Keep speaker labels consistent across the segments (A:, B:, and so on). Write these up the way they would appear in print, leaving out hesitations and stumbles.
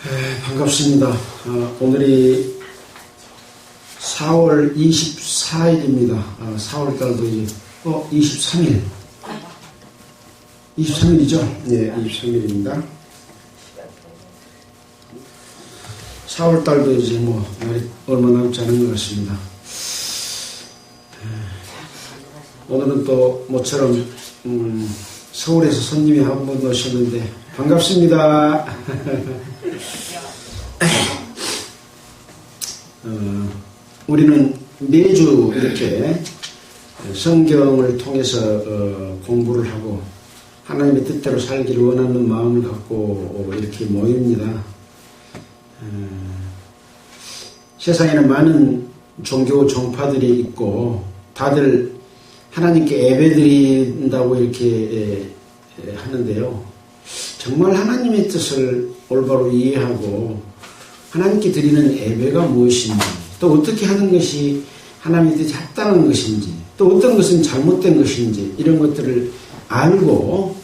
A: 반갑습니다. 오늘이 4월 24일입니다. 4월달도 이제 23일. 23일이죠? 네, 23일입니다. 4월달도 이제 날이 얼마 남지 않은 것 같습니다. 오늘은 또 모처럼 서울에서 손님이 한 분 오셨는데 반갑습니다. 우리는 매주 이렇게 성경을 통해서 공부를 하고 하나님의 뜻대로 살기를 원하는 마음을 갖고 이렇게 모입니다. 세상에는 많은 종교 종파들이 있고 다들 하나님께 예배드린다고 이렇게 하는데요. 정말 하나님의 뜻을 올바로 이해하고 하나님께 드리는 예배가 무엇인지, 또 어떻게 하는 것이 하나님의 뜻이 합당한 것인지, 또 어떤 것은 잘못된 것인지, 이런 것들을 알고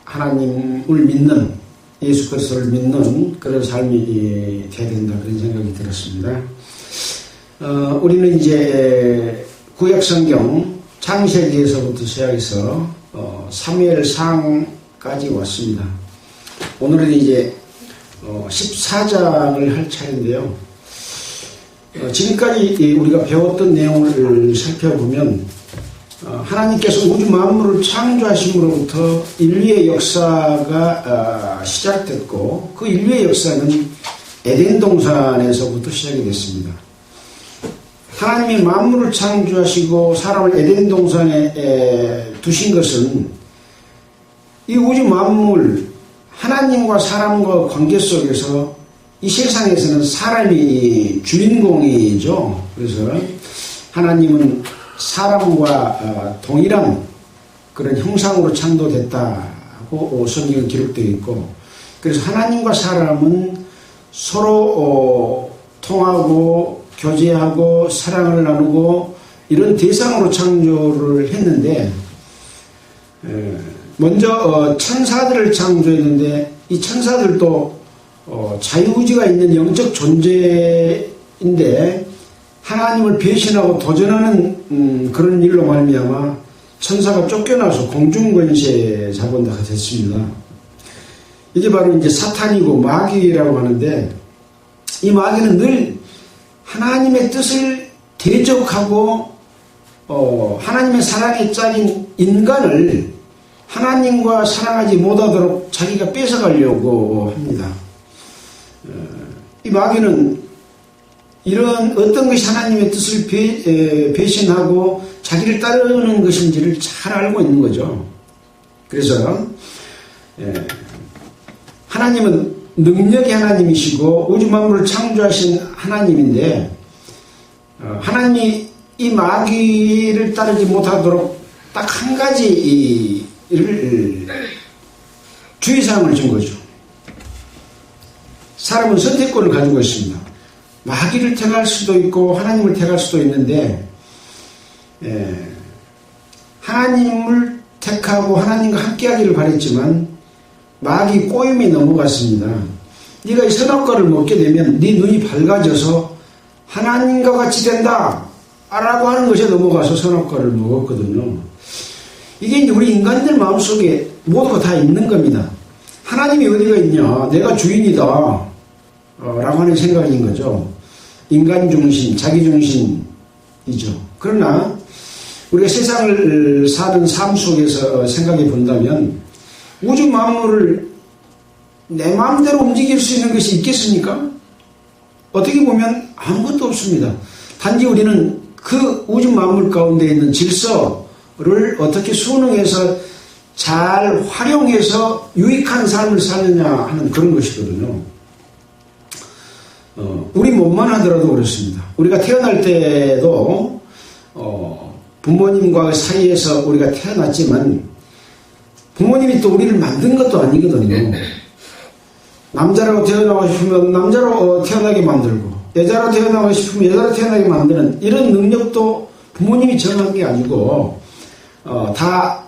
A: 하나님을 믿는, 예수 그리스도를 믿는 그런 삶이 돼야 된다, 그런 생각이 들었습니다. 우리는 이제 구약성경 창세기에서부터 시작해서 사무엘상까지 왔습니다. 오늘은 이제 14장을 할 차례인데요. 지금까지 우리가 배웠던 내용을 살펴보면 하나님께서 우주 만물을 창조하심으로부터 인류의 역사가 시작됐고, 그 인류의 역사는 에덴 동산에서부터 시작이 됐습니다. 하나님이 만물을 창조하시고 사람을 에덴 동산에 두신 것은 이 우주 만물, 하나님과 사람과 관계 속에서 이 세상에서는 사람이 주인공이죠. 그래서 하나님은 사람과 동일한 그런 형상으로 창조됐다고 성경에 기록되어 있고, 그래서 하나님과 사람은 서로 통하고 교제하고 사랑을 나누고 이런 대상으로 창조를 했는데, 먼저 천사들을 창조했는데 이 천사들도 자유의지가 있는 영적 존재인데 하나님을 배신하고 도전하는 그런 일로 말미암아 천사가 쫓겨나서 공중권세 자본자가 됐습니다. 이게 바로 이제 사탄이고 마귀라고 하는데, 이 마귀는 늘 하나님의 뜻을 대적하고 하나님의 사랑에 짜린 인간을 하나님과 사랑하지 못하도록 자기가 뺏어가려고 합니다. 이 마귀는 이런 어떤 것이 하나님의 뜻을 배신하고 자기를 따르는 것인지를 잘 알고 있는 거죠. 그래서 하나님은 능력의 하나님이시고 우주 만물을 창조하신 하나님인데, 하나님이 이 마귀를 따르지 못하도록 딱 한 가지 주의사항을 준 거죠. 사람은 선택권을 가지고 있습니다. 마귀를 택할 수도 있고 하나님을 택할 수도 있는데, 하나님을 택하고 하나님과 함께하기를 바랬지만 마귀 꼬임이 넘어갔습니다. 네가 이 선악과를 먹게 되면 네 눈이 밝아져서 하나님과 같이 된다 라고 하는 것에 넘어가서 선악과를 먹었거든요. 이게 이제 우리 인간들 마음속에 모두가 다 있는 겁니다. 하나님이 어디가 있냐, 내가 주인이다 라고 하는 생각인 거죠. 인간 중심, 자기 중심이죠. 그러나 우리가 세상을 사는 삶 속에서 생각해 본다면 우주 만물을 내 마음대로 움직일 수 있는 것이 있겠습니까? 어떻게 보면 아무것도 없습니다. 단지 우리는 그 우주 만물 가운데 있는 질서를 어떻게 순응해서 잘 활용해서 유익한 삶을 사느냐 하는 그런 것이거든요. 우리 몸만 하더라도 그렇습니다. 우리가 태어날 때도 부모님과 사이에서 우리가 태어났지만 부모님이 또 우리를 만든 것도 아니거든요. 남자라고 태어나고 싶으면 남자로 태어나게 만들고, 여자로 태어나고 싶으면 여자로 태어나게 만드는 이런 능력도 부모님이 정한 게 아니고 다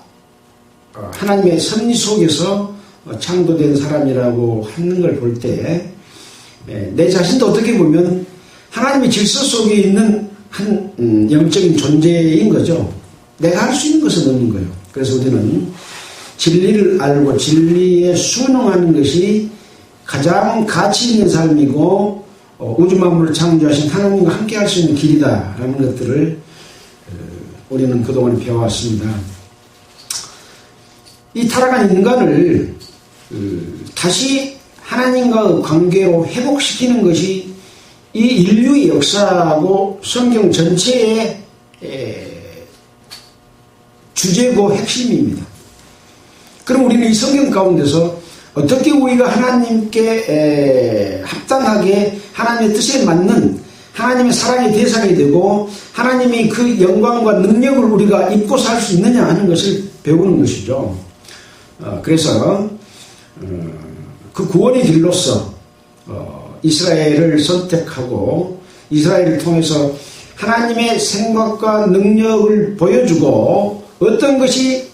A: 하나님의 섭리 속에서 창조된 사람이라고 하는 걸 볼 때 내 자신도 어떻게 보면 하나님의 질서 속에 있는 한 영적인 존재인 거죠. 내가 할 수 있는 것은 없는 거예요. 그래서 우리는 진리를 알고 진리에 순응하는 것이 가장 가치 있는 삶이고 우주 만물을 창조하신 하나님과 함께 할 수 있는 길이다라는 것들을 우리는 그동안 배워왔습니다. 이 타락한 인간을 다시 하나님과의 관계로 회복시키는 것이 이 인류의 역사하고 성경 전체의 주제고 핵심입니다. 그럼 우리는 이 성경 가운데서 어떻게 우리가 하나님께 합당하게 하나님의 뜻에 맞는 하나님의 사랑의 대상이 되고 하나님이 그 영광과 능력을 우리가 입고 살 수 있느냐 하는 것을 배우는 것이죠. 그래서 그 구원의 길로서 이스라엘을 선택하고 이스라엘을 통해서 하나님의 생각과 능력을 보여주고 어떤 것이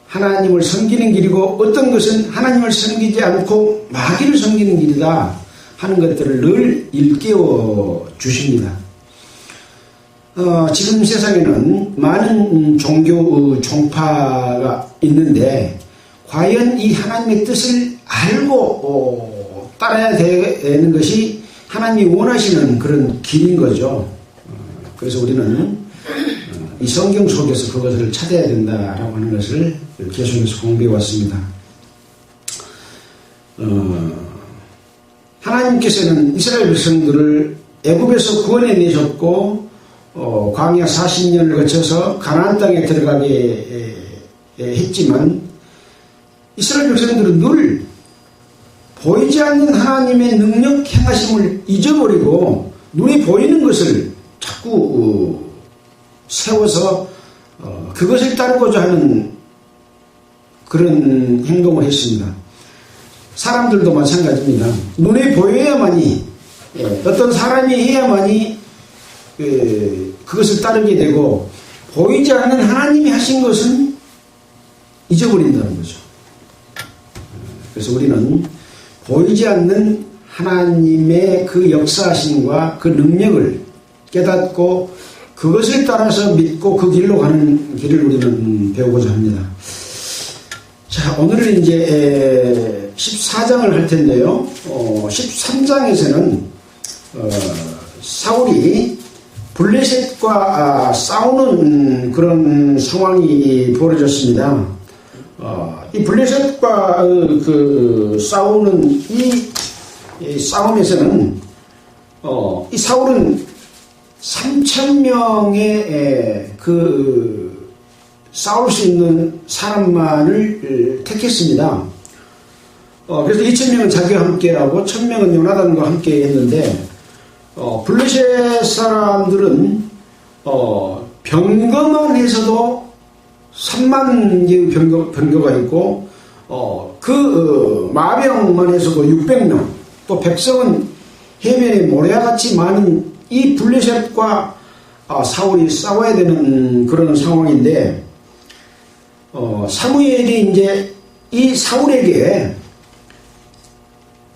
A: 하나님을 섬기는 길이고 어떤 것은 하나님을 섬기지 않고 마귀를 섬기는 길이다 하는 것들을 늘 일깨워 주십니다. 지금 세상에는 많은 종교 종파가 있는데 과연 이 하나님의 뜻을 알고 따라야 되는 것이 하나님이 원하시는 그런 길인 거죠. 그래서 우리는 이 성경 속에서 그것을 찾아야 된다라고 하는 것을 계속해서 공부해 왔습니다. 하나님께서는 이스라엘 백성들을 애굽에서 구원해 내셨고 광야 40년을 거쳐서 가나안 땅에 들어가게 했지만 이스라엘 백성들은 늘 보이지 않는 하나님의 능력 행하심을 잊어버리고 눈에 보이는 것을 자꾸 세워서 그것을 따르고자 하는 그런 행동을 했습니다. 사람들도 마찬가지입니다. 눈에 보여야만이 어떤 사람이 해야만이 그것을 따르게 되고 보이지 않는 하나님이 하신 것은 잊어버린다는 거죠. 그래서 우리는 보이지 않는 하나님의 그 역사하심과 그 능력을 깨닫고 그것을 따라서 믿고 그 길로 가는 길을 우리는 배우고자 합니다. 자, 오늘은 이제 14장을 할 텐데요. 13장에서는 사울이 블레셋과 싸우는 그런 상황이 벌어졌습니다. 이 블레셋과 그 싸우는 이 싸움에서는 이 사울은 3,000명의 그 싸울 수 있는 사람만을 택했습니다. 그래서 2,000명은 자기와 함께 하고 1,000명은 요나단과 함께 했는데 블레셋 사람들은 병거만 해서도 3만 개의 병거가 있고 그 마병만 해서도 600명, 또 백성은 해변에 모래같이 많은 이 블레셋과 사울이 싸워야 되는 그런 상황인데 사무엘이 이제 이 사울에게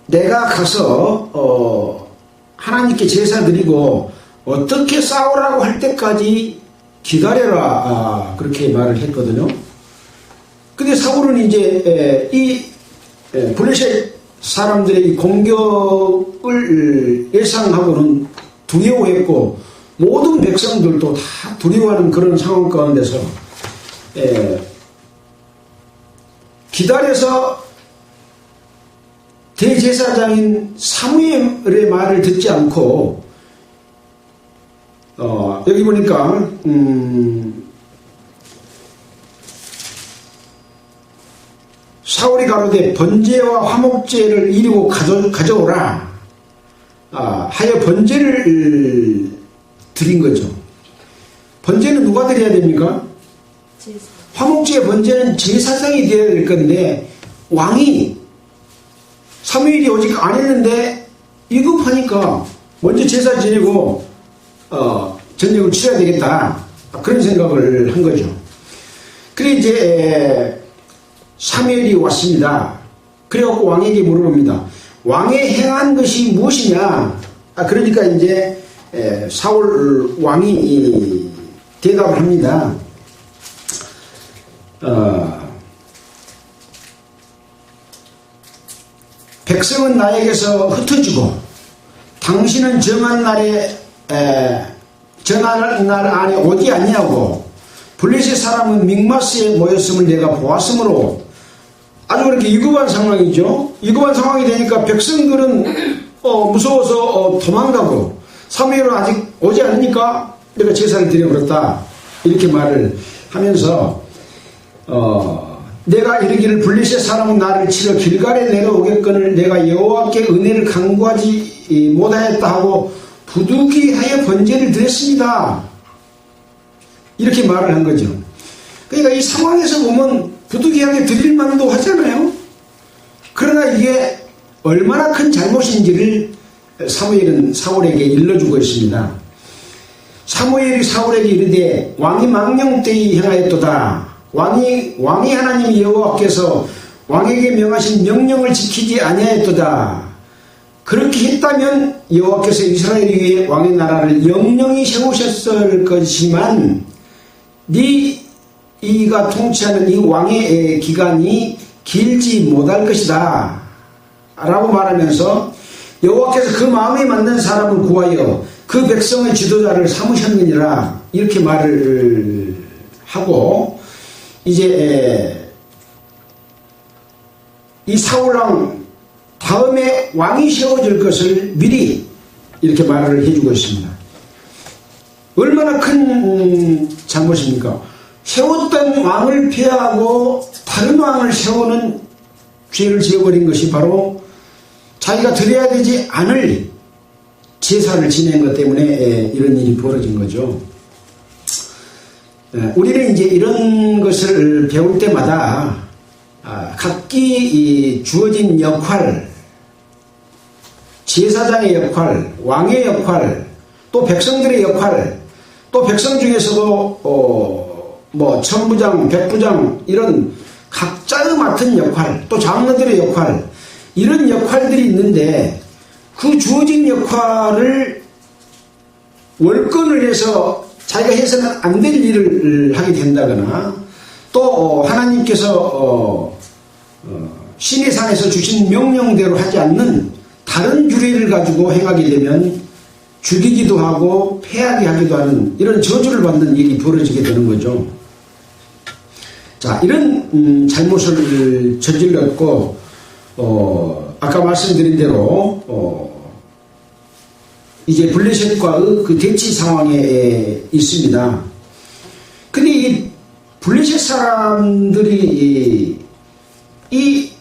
A: 내가 가서 하나님께 제사 드리고 어떻게 싸우라고 할 때까지 기다려라 그렇게 말을 했거든요. 근데 사울은 이제 이 블레셋 사람들의 이 공격을 예상하고는 두려워했고 모든 백성들도 다 두려워하는 그런 상황 가운데서 기다려서 대제사장인 사무엘의 말을 듣지 않고 여기 보니까 사울이 가로되 번제와 화목제를 이루고 가져오라 하여 번제를 드린 거죠. 번제는 누가 드려야 됩니까? 화목제의 번제는 제사장이 되어야 될 건데 왕이 사무엘이 오직 안 했는데 위급하니까 먼저 제사 지내고 전쟁을 치러야 되겠다 그런 생각을 한 거죠. 그래 이제 사무엘이 왔습니다. 그래갖고 왕에게 물어봅니다. 왕의 행한 것이 무엇이냐? 그러니까 이제 사울 왕이 대답을 합니다. 백성은 나에게서 흩어지고 당신은 정한 날 안에 오지 아니하고 블레셋 사람은 믹마스에 모였음을 내가 보았으므로 아주 그렇게 위급한 상황이죠. 위급한 상황이 되니까 백성들은 무서워서 도망가고 사무엘은 아직 오지 않으니까 내가 제사를 드려버렸다 이렇게 말을 하면서 내가 이르기를 블레셋 사람은 나를 치러 길갈에 내려오겠거늘 내가 여호와께 은혜를 간구하지 못하였다 하고 부득이하여 번제를 드렸습니다. 이렇게 말을 한 거죠. 그러니까 이 상황에서 보면 부득이하게 드릴 만도 하잖아요. 그러나 이게 얼마나 큰 잘못인지를 사무엘은 사울에게 일러주고 있습니다. 사무엘이 사울에게 이르되 왕이 망령 때에 행하였도다. 왕이 하나님 여호와께서 왕에게 명하신 명령을 지키지 아니하였도다. 그렇게 했다면 여호와께서 이스라엘 위에 왕의 나라를 영영히 세우셨을 것이지만 네가 통치하는 이 왕의 기간이 길지 못할 것이다 라고 말하면서 여호와께서 그 마음에 맞는 사람을 구하여 그 백성의 지도자를 삼으셨느니라 이렇게 말을 하고 이제 이 사울왕 다음에 왕이 세워질 것을 미리 이렇게 말을 해주고 있습니다. 얼마나 큰 잘못입니까? 세웠던 왕을 폐하고 다른 왕을 세우는 죄를 지어버린 것이 바로 자기가 드려야 되지 않을 제사를 지낸 것 때문에 이런 일이 벌어진 거죠. 우리는 이제 이런 것을 배울 때마다 각기 주어진 역할, 제사장의 역할, 왕의 역할, 또 백성들의 역할, 또 백성 중에서도 뭐 천부장, 백부장 이런 각자의 맡은 역할, 또 장로들의 역할 이런 역할들이 있는데 그 주어진 역할을 월권을 해서 자기가 해서는 안 될 일을 하게 된다거나 또 하나님께서 신의 산에서 주신 명령대로 하지 않는 다른 규례를 가지고 행하게 되면 죽이기도 하고 패하게 하기도 하는 이런 저주를 받는 일이 벌어지게 되는 거죠. 자, 이런 잘못을 저질렀고 아까 말씀드린 대로 이제 블레셋과의 그 대치 상황에 있습니다. 근데 이 블레셋 사람들이 이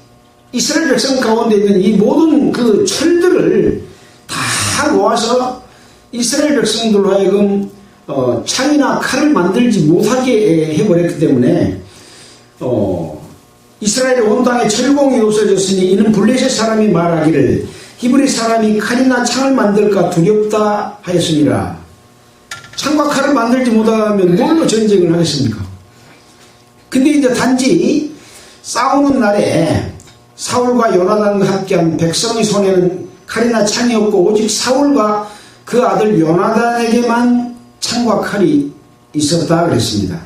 A: 이스라엘 백성 가운데 있는 이 모든 그 철들을 다 모아서 이스라엘 백성들로 하여금 창이나 칼을 만들지 못하게 해버렸기 때문에 이스라엘의 온 땅에 철공이 없어졌으니 이는 블레셋 사람이 말하기를 히브리 사람이 칼이나 창을 만들까 두렵다 하였습니다. 창과 칼을 만들지 못하면 뭘로 전쟁을 하겠습니까? 근데 이제 단지 싸우는 날에 사울과 요나단과 함께한 백성의 손에는 칼이나 창이 없고 오직 사울과 그 아들 요나단에게만 창과 칼이 있었다 그랬습니다.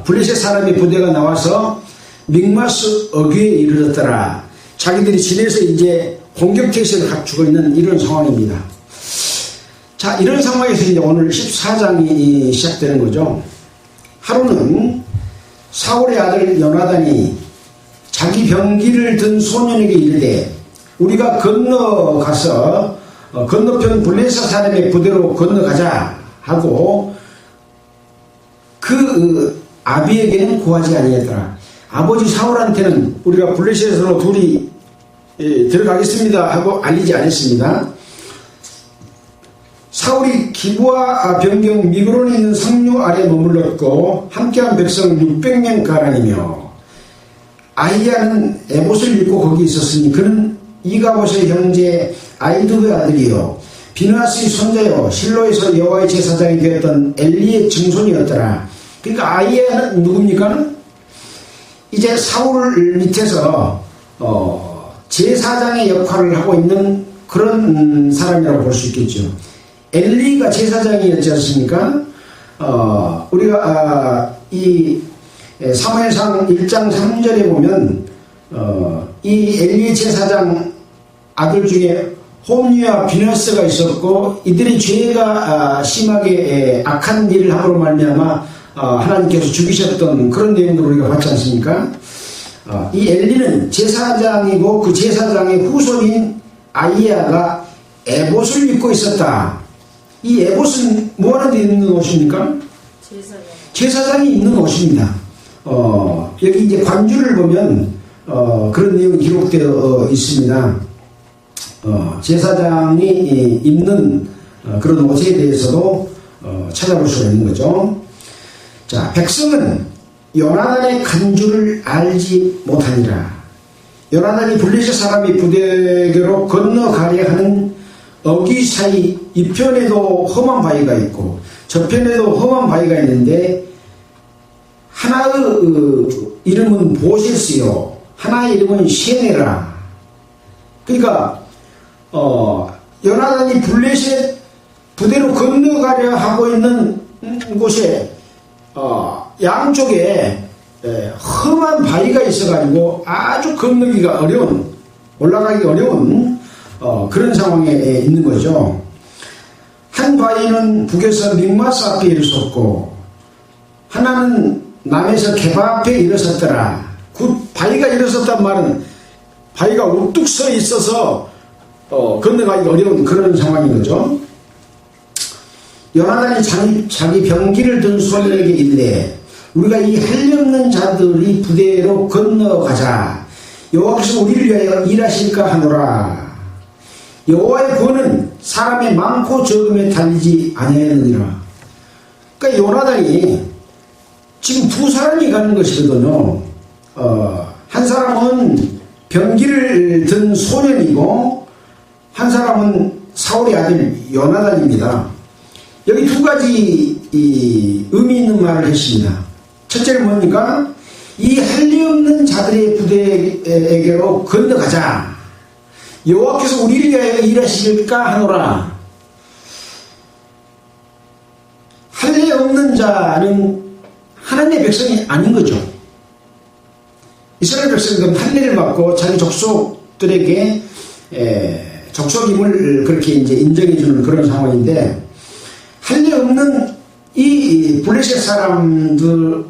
A: 블레셋 사람의 부대가 나와서 믹마스 어귀에 이르렀더라. 자기들이 진에서 이제 공격 태세를 갖추고 있는 이런 상황입니다. 자, 이런 상황에서 이제 오늘 14장이 시작되는 거죠. 하루는 사울의 아들 요나단이 자기 병기를 든 소년에게 이르되 우리가 건너가서 건너편 블레셋 사람의 부대로 건너가자 하고 그 아비에게는 고하지 아니하더라. 아버지 사울한테는 우리가 블레셋으로 둘이 들어가겠습니다 하고 알리지 않았습니다. 사울이 기브와 변경 미그론에 있는 성류 아래 머물렀고 함께한 백성 600명 가량이며 아히야는 에봇을 입고 거기 있었으니 그는 이가봇의 형제 아이두의 아들이요 비느하스의 손자요 실로에서 여호와의 제사장이 되었던 엘리의 증손이었더라. 그러니까 아히야는 누굽니까? 이제 사울 밑에서 제사장의 역할을 하고 있는 그런 사람이라고 볼 수 있겠죠. 엘리가 제사장이었지 않습니까? 우리가 이 사무엘상 1장 3절에 보면 이 엘리 제사장 아들 중에 홈리와 비너스가 있었고 이들의 죄가 심하게 악한 일을 함으로 말미암아 하나님께서 죽이셨던 그런 내용들을 우리가 봤지 않습니까? 이 엘리는 제사장이고 그 제사장의 후손인 아이야가 에봇을 입고 있었다. 이 에봇은 뭐하는 데 있는 옷입니까? 제사장이 입는 옷입니다. 여기 이제 관주를 보면 그런 내용이 기록되어 있습니다. 제사장이 입는 그런 옷에 대해서도 찾아볼 수가 있는 거죠. 자, 백성은 요나단의 간주를 알지 못하니라. 요나단이 블레셋 사람이 부대로 건너가려 하는 어귀 사이 이편에도 험한 바위가 있고 저편에도 험한 바위가 있는데 하나의 이름은 보셋이요 하나의 이름은 시내라. 그러니까 요나단이 블레셋 부대로 건너가려 하고 있는 곳에 양쪽에 험한 바위가 있어가지고 아주 건너기가 어려운, 올라가기 어려운 그런 상황에 있는 거죠. 한 바위는 북에서 믹마스 앞에 일었고 하나는 남에서 게바 앞에 일어섰더라. 그 바위가 일어섰단 말은 바위가 우뚝 서 있어서 건너가기 어려운 그런 상황인 거죠. 요나단이 자기 병기를 든 소년에게 이르되 우리가 이 헬리없는 자들이 부대로 건너가자. 여호와께서 우리를 위하여 일하실까 하노라. 여호와의 권은 사람의 많고 적음에 달리지 아니하느니라. 그러니까 요나단이 지금 두 사람이 가는 것이거든요. 한 사람은 병기를 든 소년이고 한 사람은 사울의 아들 요나단입니다. 여기 두 가지 의미 있는 말을 했습니다. 첫째는 뭡니까? 이 할리 없는 자들의 부대에게로 건너가자. 여호와께서 우리를 위하여 일하실까 하노라. 할례 없는 자는 하나님의 백성이 아닌 거죠. 이스라엘 백성들은 할례를 받고 자기 족속들에게 족속임을 그렇게 이제 인정해 주는 그런 상황인데, 할례 없는 이 블레셋 사람들은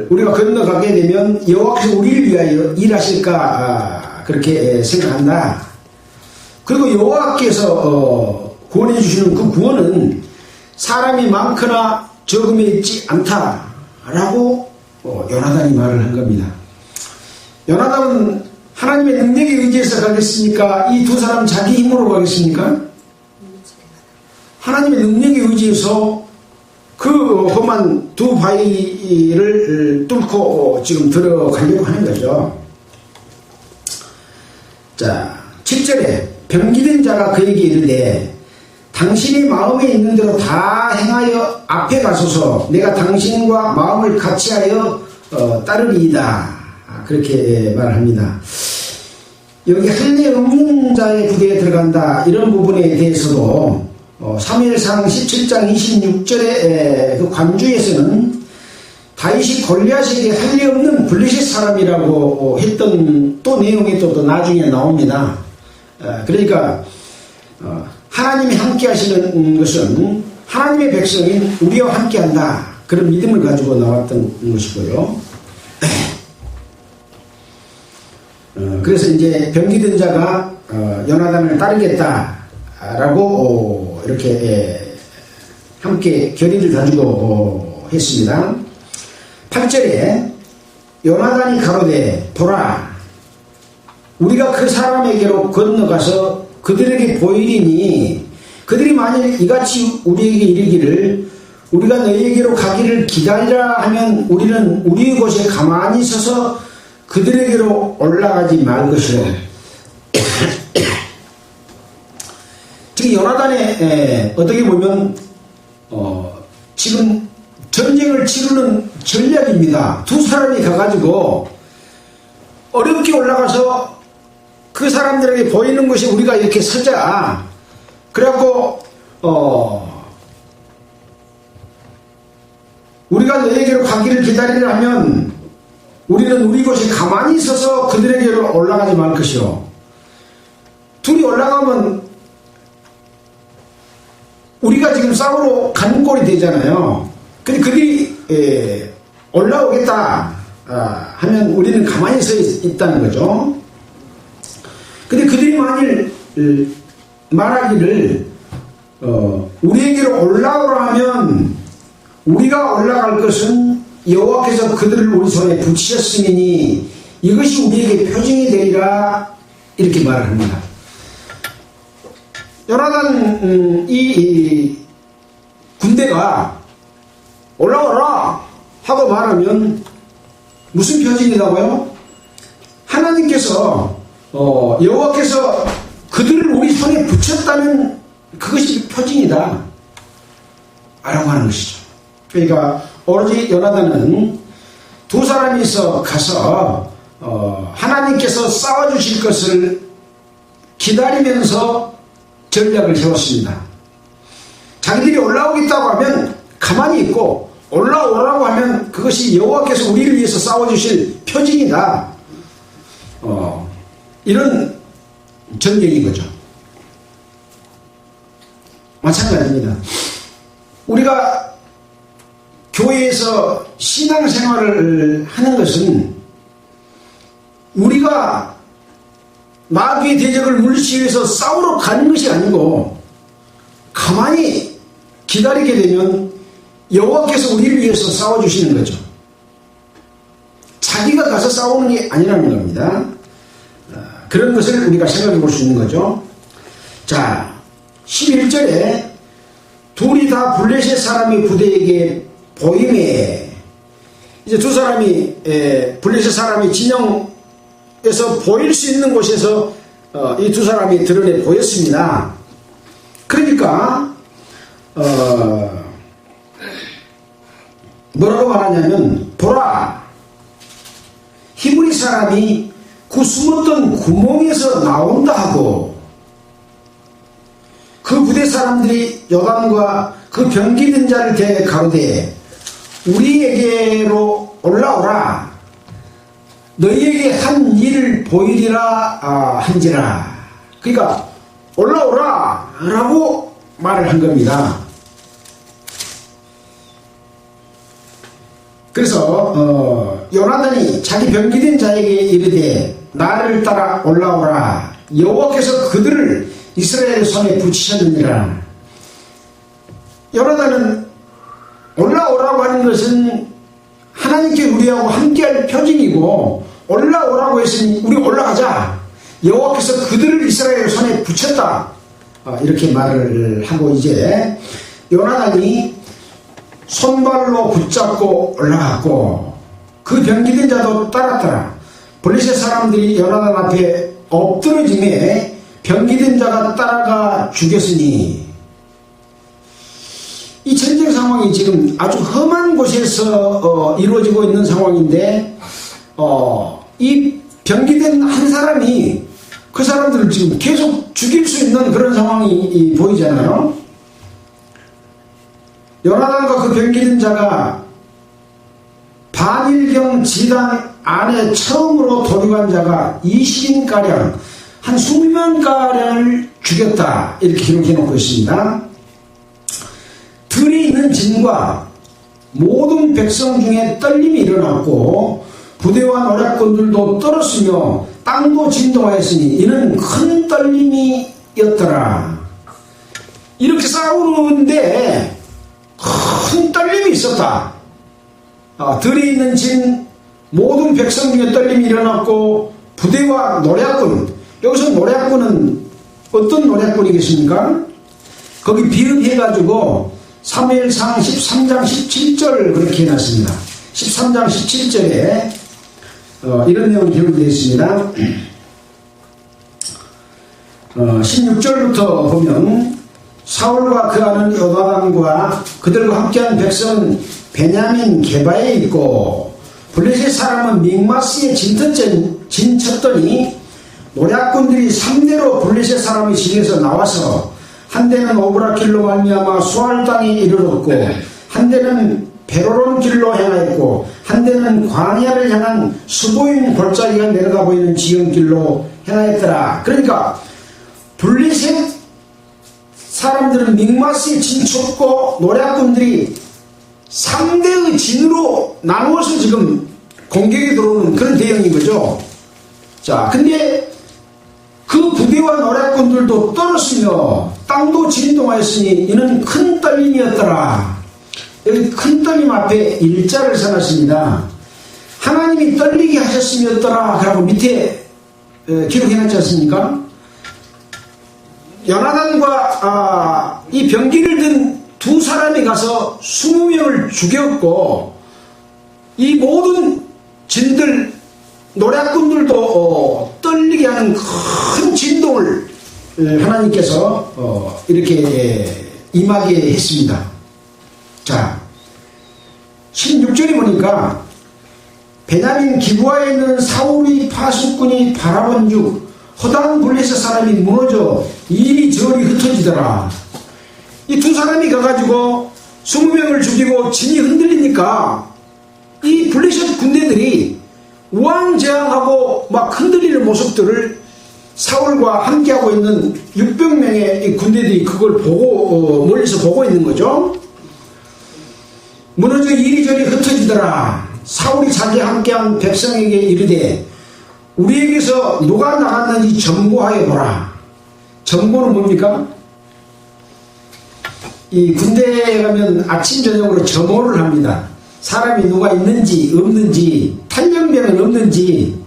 A: 우리가 건너가게 되면 여호와께서 우리를 위하여 일하실까 그렇게 생각한다. 그리고 여호와께서 구원해 주시는 그 구원은 사람이 많거나 적음에 있지 않다라고 요나단이 말을 한 겁니다. 요나단은 하나님의 능력에 의지해서 가겠습니까? 이 두 사람 자기 힘으로 가겠습니까? 하나님의 능력에 의지해서 그 험한 두 바위를 뚫고 지금 들어가려고 하는 거죠. 자, 7절에 병기된 자가 그에게 이르되 당신이 마음에 있는 대로 다 행하여 앞에 가소서. 내가 당신과 마음을 같이하여 따르리이다. 그렇게 말합니다. 여기 할례 없는 자의 부대에 들어간다, 이런 부분에 대해서도 사무엘상 17장 26절의 그 관주에서는 다윗이 골리앗에게 할례 없는 블레셋 사람이라고 했던 또 내용이 또 나중에 나옵니다. 그러니까 하나님이 함께 하시는 것은 하나님의 백성인 우리와 함께 한다, 그런 믿음을 가지고 나왔던 것이고요. 그래서 이제 병기된 자가 요나단을 따르겠다라고 이렇게 함께 결의를 가지고 했습니다. 8절에 요나단이 가로되 보라, 우리가 그 사람에게로 건너가서 그들에게 보이리니 그들이 만일 이같이 우리에게 이르기를 우리가 너희에게로 가기를 기다리라 하면 우리는 우리의 곳에 가만히 서서 그들에게로 올라가지 말 것이로. 지금 요나단의 어떻게 보면 지금 전쟁을 치르는 전략입니다. 두 사람이 가가지고 어렵게 올라가서 그 사람들에게 보이는 것이 우리가 이렇게 서자. 그래갖고 우리가 너에게로 가기를 기다리려 하면 우리는 우리 곳에 가만히 있어서 그들에게로 올라가지 말 것이요. 둘이 올라가면 우리가 지금 싸우러 가는 꼴이 되잖아요. 근데 그들이 올라오겠다 하면 우리는 가만히 서 있다는 거죠. 근데 그들이 만일 말하기를 우리에게로 올라오라 하면 우리가 올라갈 것은 여호와께서 그들을 우리 손에 붙이셨으니 이것이 우리에게 표징이 되리라 이렇게 말을 합니다. 요나단 이 군대가 올라오라 하고 말하면 무슨 표징이라고요? 하나님께서 여호와께서 그들을 우리 손에 붙였다는 그것이 표징이다 라고 하는 것이죠. 그러니까 오로지 요나단은 두 사람이서 가서 하나님께서 싸워주실 것을 기다리면서 전략을 세웠습니다. 자기들이 올라오겠다고 하면 가만히 있고 올라오라고 하면 그것이 여호와께서 우리를 위해서 싸워주실 표징이다. 이런 전략인 거죠. 마찬가지입니다. 우리가 교회에서 신앙생활을 하는 것은 우리가 마귀의 대적을 물리치기 위해서 싸우러 가는 것이 아니고 가만히 기다리게 되면 여호와께서 우리를 위해서 싸워주시는 거죠. 자기가 가서 싸우는 게 아니라는 겁니다. 그런 것을 우리가 생각해 볼 수 있는 거죠. 자, 11절에 둘이 다 블레셋 사람의 부대에게 보임에 이제 두 사람이 블레셋 사람의 진영에서 보일 수 있는 곳에서 이 두 사람이 드러내 보였습니다. 그러니까 뭐라고 말하냐면 보라 히브리 사람이 그 숨었던 구멍에서 나온다 하고 그 부대 사람들이 요단과 그 병기든 자를 대해 가로되 우리에게로 올라오라 너희에게 한 일을 보이리라 한지라. 그러니까 올라오라 라고 말을 한 겁니다. 그래서 요나단이 자기 병기된 자에게 이르되 나를 따라 올라오라 여호와께서 그들을 이스라엘 손에 붙이셨느니라. 요나단은 올라오라고 하는 것은 하나님께 우리하고 함께할 표징이고 올라오라고 했으니 우리 올라가자 여호와께서 그들을 이스라엘 손에 붙였다 이렇게 말을 하고 이제 요나단이 손발로 붙잡고 올라갔고 그 병기된 자도 따랐더라. 블레셋 사람들이 요나단 앞에 엎드러짐에 병기된 자가 따라가 죽였으니 이 전쟁 상황이 지금 아주 험한 곳에서 이루어지고 있는 상황인데 이 병기된 한 사람이 그 사람들을 지금 계속 죽일 수 있는 그런 상황이 보이잖아요. 요나단과 그 병기된 자가 반일경 지단 안에 처음으로 도륙한 자가 20인가량 한 20명가량을 죽였다 이렇게 기록해 놓고 있습니다. 들이 있는 진과 모든 백성 중에 떨림이 일어났고 부대와 노략군들도 떨었으며 땅도 진동하였으니 이는 큰 떨림이었더라. 이렇게 싸우는데 큰 떨림이 있었다. 들이 있는 진 모든 백성 중에 떨림이 일어났고 부대와 노략군, 여기서 노략군은 어떤 노략군이겠습니까? 거기 비읍해가지고 사무엘상 13장 17절 그렇게 해놨습니다. 13장 17절에 이런 내용이 기록되어 있습니다. 16절부터 보면 사울과 그 아는 요나단과 그들과 함께한 백성은 베냐민 게바에 있고 블레셋 사람은 믹마스에 진쳤더니 노략군들이 3대로 블레셋 사람의 집에서 나와서 한 대는 오브라 길로 말미암아 수알 땅에 이르렀고 한 대는 베로론 길로 향하였고 한 대는 광야를 향한 스보임 골짜기가 내려가 보이는 지형길로 향하였더라. 그러니까 블레셋 사람들은 믹마스에 진쳤고 노략군들이 3대의 진으로 나누어서 지금 공격이 들어오는 그런 대형인 거죠. 자, 근데 그 부대와 노략군들도 떨었으며 땅도 진동하였으니 이는 큰 떨림이었더라. 여기 큰 떨림 앞에 일자를 써놨습니다. 하나님이 떨리게 하셨음이었더라. 그러고 밑에 기록해놨지 않습니까? 요나단과 이 병기를 든 두 사람이 가서 20명을 죽였고 이 모든 진들 노략군들도 떨리게 하는 큰 진동을 하나님께서 이렇게 임하게 했습니다. 자, 16절에 보니까 베냐민 기브아에 있는 사울의 파수꾼이 바라본 즉 허다한 블레셋 사람이 무너져 이리저리 흩어지더라. 이 두 사람이 가가지고 20명을 죽이고 진이 흔들리니까 이 블레셋 군대들이 우왕좌왕하고 막 흔들리는 모습들을 사울과 함께하고 있는 600명의 이 군대들이 그걸 보고 멀리서 보고 있는 거죠. 무너져 이리저리 흩어지더라. 사울이 자기 함께한 백성에게 이르되 우리에게서 누가 나갔는지 점거하여 보라. 점거는 뭡니까? 이 군대에 가면 아침 저녁으로 점호를 합니다. 사람이 누가 있는지 없는지 탈영병은 없는지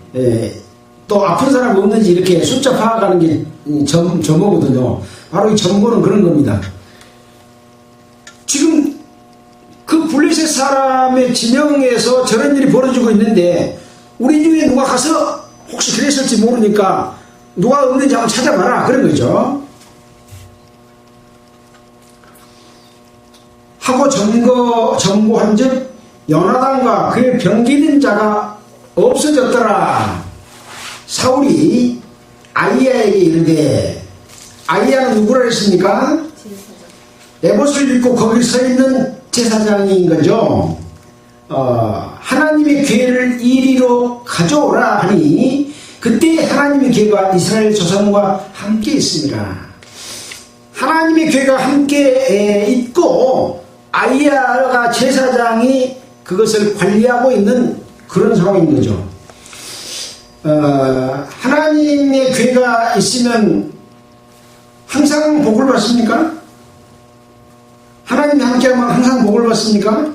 A: 또 아픈 사람 없는지 이렇게 숫자 파악하는 게 점호거든요. 바로 이 점거는 그런 겁니다. 지금 그 블레셋 사람의 진영에서 저런 일이 벌어지고 있는데 우리 중에 누가 가서 혹시 그랬을지 모르니까 누가 없는지 한번 찾아봐라 그런 거죠. 하고 점거한 즉 요나단과 그의 병기든 자가 없어졌더라. 사울이 아이야에게 이르되, 아이야는 누구라 했습니까? 에봇을 입고 거기 서 있는 제사장인 거죠. 하나님의 괴를 이리로 가져오라 하니 그때 하나님의 괴가 이스라엘 조상과 함께 있습니다. 하나님의 괴가 함께 있고 아이야가 제사장이 그것을 관리하고 있는 그런 상황인 거죠. 하나님의 괴가 있으면 항상 복을 받습니까? 하나님이 함께하면 항상 복을 받습니까?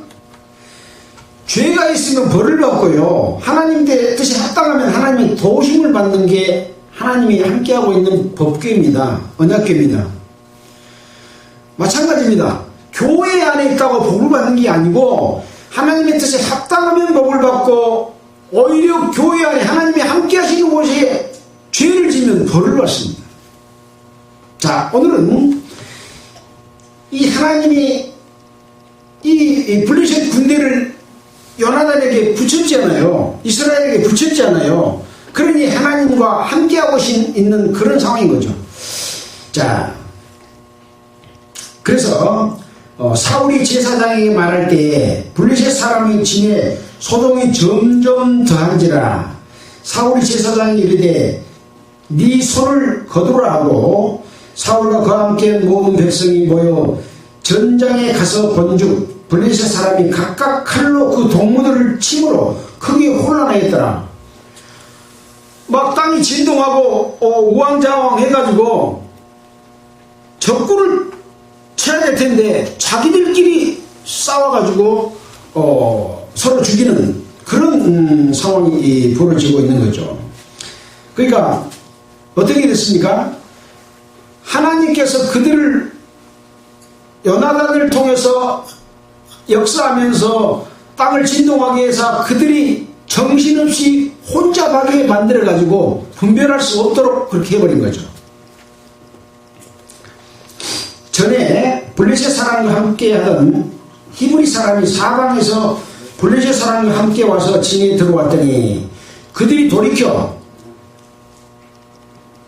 A: 죄가 있으면 벌을 받고요. 하나님의 뜻에 합당하면 하나님이 도우심을 받는 게 하나님이 함께하고 있는 법궤입니다. 언약궤입니다. 마찬가지입니다. 교회 안에 있다고 복을 받는 게 아니고 하나님의 뜻에 합당하면 복을 받고 오히려 교회 안에 하나님이 함께 하시는 곳에 죄를 지면 벌을 받습니다. 자, 오늘은 이 하나님이 이 블레셋 군대를 요나단에게 붙였잖아요. 이스라엘에게 붙였잖아요. 그러니 하나님과 함께하고 있는 그런 상황인 거죠. 자, 그래서 사울이 제사장에게 말할 때 블레셋 사람의 진에 소동이 점점 더한지라. 사울이 제사장에게 이르되 네 손을 거두라 하고 사울과 그와 함께 모든 백성이 모여 전장에 가서 본즉 블레셋 사람이 각각 칼로 그 동무들을 침으로 크게 혼란하였더라. 막 땅이 진동하고 우왕좌왕 해가지고 적군을 쳐야 될 텐데 자기들끼리 싸워가지고 서로 죽이는 그런 상황이 벌어지고 있는 거죠. 그러니까 어떻게 됐습니까? 하나님께서 그들을 요나단을 통해서 역사하면서 땅을 진동하게 해서 그들이 정신없이 혼잡하게 만들어가지고 분별할 수 없도록 그렇게 해버린 거죠. 전에 블레셋 사람과 함께 하던 히브리 사람이 사방에서 블레셋 사람이 함께 와서 진에 들어왔더니 그들이 돌이켜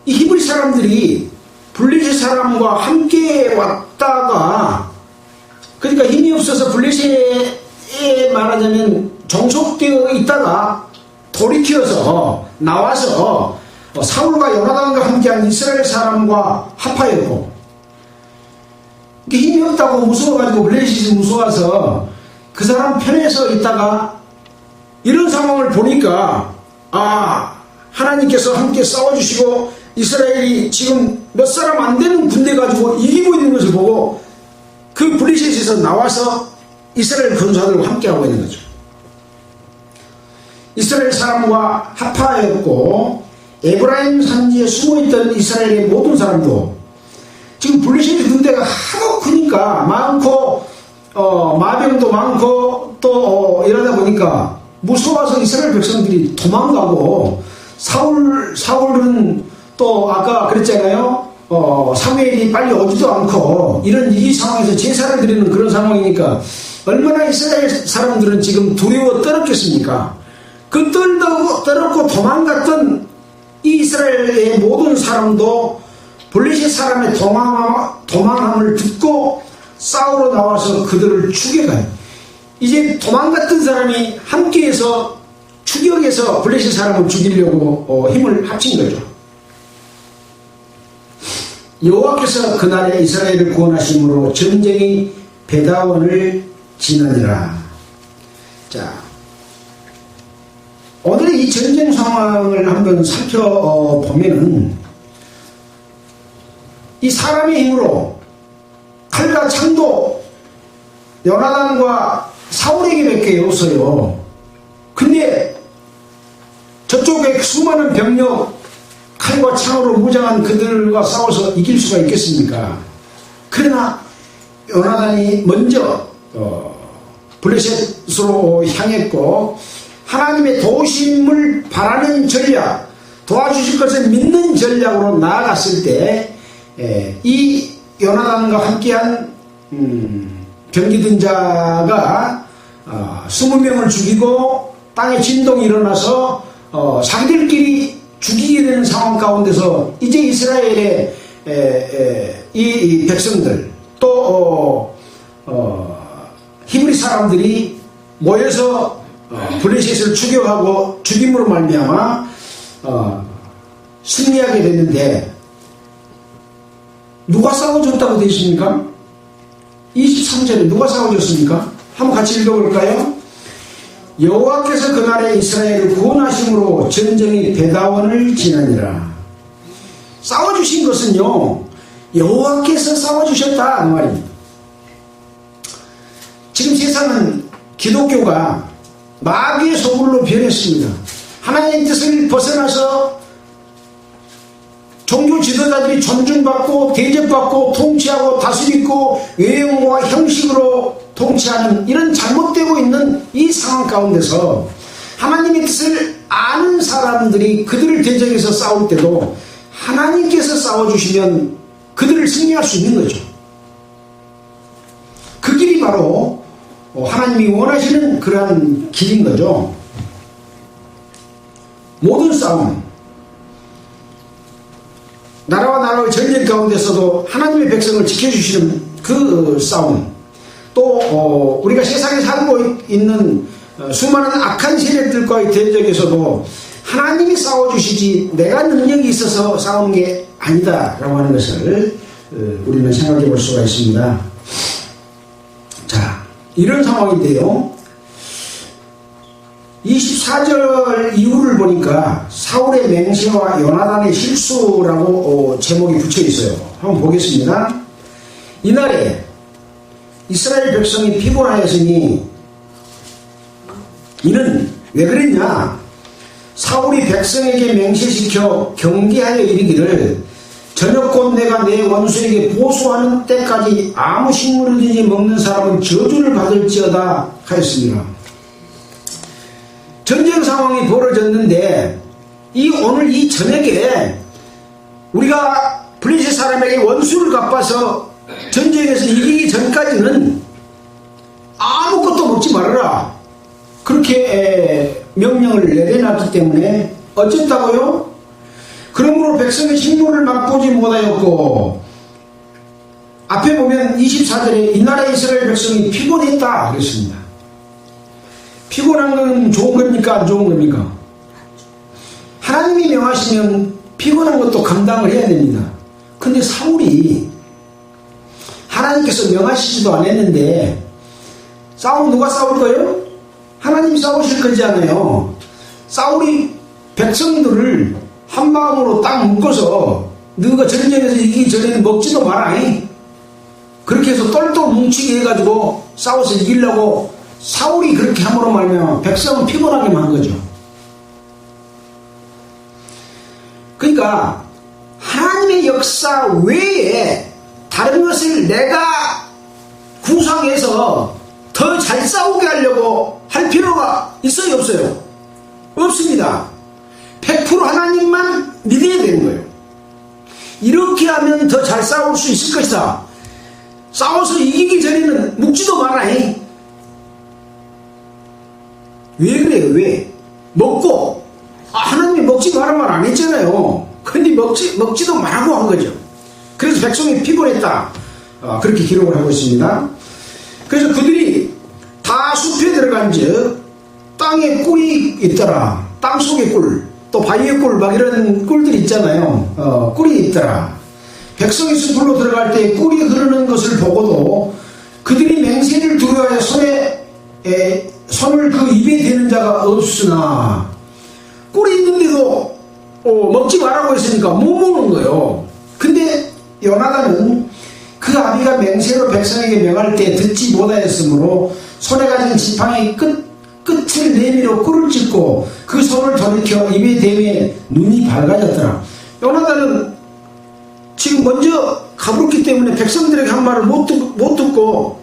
A: 이 히브리 사람들이 블레셋 사람과 함께 왔다가 그러니까 힘이 없어서 블레셋에 말하자면 종속되어 있다가 돌이켜서 나와서 사울과 요나단과 함께한 이스라엘 사람과 합하였고 힘이 없다고 무서워가지고 블레셋이 무서워서 그 사람 편에 서 있다가 이런 상황을 보니까 하나님께서 함께 싸워주시고 이스라엘이 지금 몇 사람 안 되는 군대 가지고 이기고 있는 것을 보고 그 블레셋에서 나와서 이스라엘 군사들과 함께하고 있는 거죠. 이스라엘 사람과 합하였고 에브라임 산지에 숨어있던 이스라엘의 모든 사람도 지금 블레셋 군대가 하도 크니까 많고 마병도 많고 또 이러다 보니까 무서워서 이스라엘 백성들이 도망가고 사울은 또 아까 그랬잖아요. 사무엘이 빨리 오지도 않고 이런 이 상황에서 제사를 드리는 그런 상황이니까 얼마나 이스라엘 사람들은 지금 두려워 떨었겠습니까? 그 떨었고 도망갔던 이 이스라엘의 모든 사람도 블레셋 사람의 도망함을 듣고 싸우러 나와서 그들을 추격해요. 이제 도망갔던 사람이 함께해서 추격해서 블레셋 사람을 죽이려고 힘을 합친 거죠. 여호와께서 그날에 이스라엘을 구원하심으로 전쟁이 베다원을 지나니라. 자, 오늘의 이 전쟁 상황을 한번 살펴보면은 이 사람의 힘으로 칼과 창도 요나단과 사울에게밖에 없어요. 근데 저쪽에 수많은 병력 칼과 창으로 무장한 그들과 싸워서 이길 수가 있겠습니까? 그러나 요나단이 먼저 블레셋으로 향했고 하나님의 도우심을 바라는 전략, 도와주실 것을 믿는 전략으로 나아갔을 때 이 요나단과 함께한 병기든 자가 20명을 죽이고 땅에 진동이 일어나서 자기들끼리 죽이게 되는 상황 가운데서 이제 이스라엘의 이 백성들 또 히브리 사람들이 모여서 블레셋을 추격하고 죽임으로 말미암아 승리하게 됐는데 누가 싸워줬다고 되어 있습니까? 23절에 누가 싸워줬습니까? 한번 같이 읽어볼까요? 여호와께서 그날에 이스라엘을 구원하심으로 전쟁이 베다원을 지나니라. 싸워주신 것은요 여호와께서 싸워주셨다 그 말입니다. 지금 세상은 기독교가 마귀의 소굴로 변했습니다. 하나님의 뜻을 벗어나서 종교 지도자들이 존중받고 대접받고 통치하고 다스리고 외형과 형식으로 통치하는 이런 잘못되고 있는 이 상황 가운데서 하나님의 뜻을 아는 사람들이 그들을 대적해서 싸울 때도 하나님께서 싸워주시면 그들을 승리할 수 있는 거죠. 그 길이 바로 하나님이 원하시는 그러한 길인 거죠. 모든 싸움, 나라와 나라의 전쟁 가운데서도 하나님의 백성을 지켜주시는 그 싸움, 또 우리가 세상에 살고 있는 수많은 악한 세력들과의 대적에서도 하나님이 싸워주시지 내가 능력이 있어서 싸우는 게 아니다 라고 하는 것을 우리는 생각해 볼 수가 있습니다. 자, 이런 상황인데요 24절 이후를 보니까 사울의 맹세와 요나단의 실수라고 제목이 붙여 있어요. 한번 보겠습니다. 이날에 이스라엘 백성이 피곤하였으니 이는 왜 그랬냐? 사울이 백성에게 맹세시켜 경계하여 이르기를 저녁곧 내가 내 원수에게 보수하는 때까지 아무 식물이든지 먹는 사람은 저주를 받을지어다 하였습니다. 전쟁 상황이 벌어졌는데 오늘 이 저녁에 우리가 블레셋 사람에게 원수를 갚아서 전쟁에서 이기기 전까지는 아무것도 먹지 말아라. 그렇게 명령을 내려놨기 때문에 어쨌다고요? 그러므로 백성의 식물을 맛보지 못하였고, 앞에 보면 24절에 이 나라 이스라엘 백성이 피곤했다 그랬습니다. 피곤한 건 좋은 겁니까? 안 좋은 겁니까? 하나님이 명하시면 피곤한 것도 감당을 해야 됩니다. 근데 사울이 하나님께서 명하시지도 않았는데 누가 싸울 거예요? 하나님 싸우실 거지 않아요. 사울이 백성들을 한마음으로 딱 묶어서 너가 전쟁에서 이기기 전에는 먹지도 마라. 그렇게 해서 똘똘 뭉치게 해가지고 싸워서 이기려고 사울이 그렇게 함으로 말하면 백성은 피곤하게만 한 거죠. 그러니까 하나님의 역사 외에 다른 것을 내가 구상해서 더 잘 싸우게 하려고 할 필요가 있어요, 없어요? 없습니다. 100% 하나님만 믿어야 되는 거예요. 이렇게 하면 더 잘 싸울 수 있을 것이다. 싸워서 이기기 전에는 묵지도 마라. 왜 그래요? 왜? 먹고 하나님이 먹지 마라 말 안 했잖아요. 그런데 먹지도 말라고 한 거죠. 그래서 백성이 피곤했다. 그렇게 기록을 하고 있습니다. 그래서 그들이 다 숲에 들어간 즉 땅에 꿀이 있더라. 땅속에 꿀, 또 바위에 꿀, 막 이런 꿀들이 있잖아요. 꿀이 있더라. 백성이 숲으로 들어갈 때 꿀이 흐르는 것을 보고도 그들이 맹세를 두려워하여 손을 그 입에 대는 자가 없으나, 꿀이 있는데도 먹지 말라고 했으니까 못 먹는 거예요. 근데 요나단은 그 아비가 맹세로 백성에게 명할 때 듣지 못하였으므로 손에 가진 지팡이 끝을 내밀어 꿀을 찢고 그 손을 돌이켜 입에 대매 눈이 밝아졌더라. 요나단은 지금 먼저 가버렸기 때문에 백성들에게 한 말을 못 듣고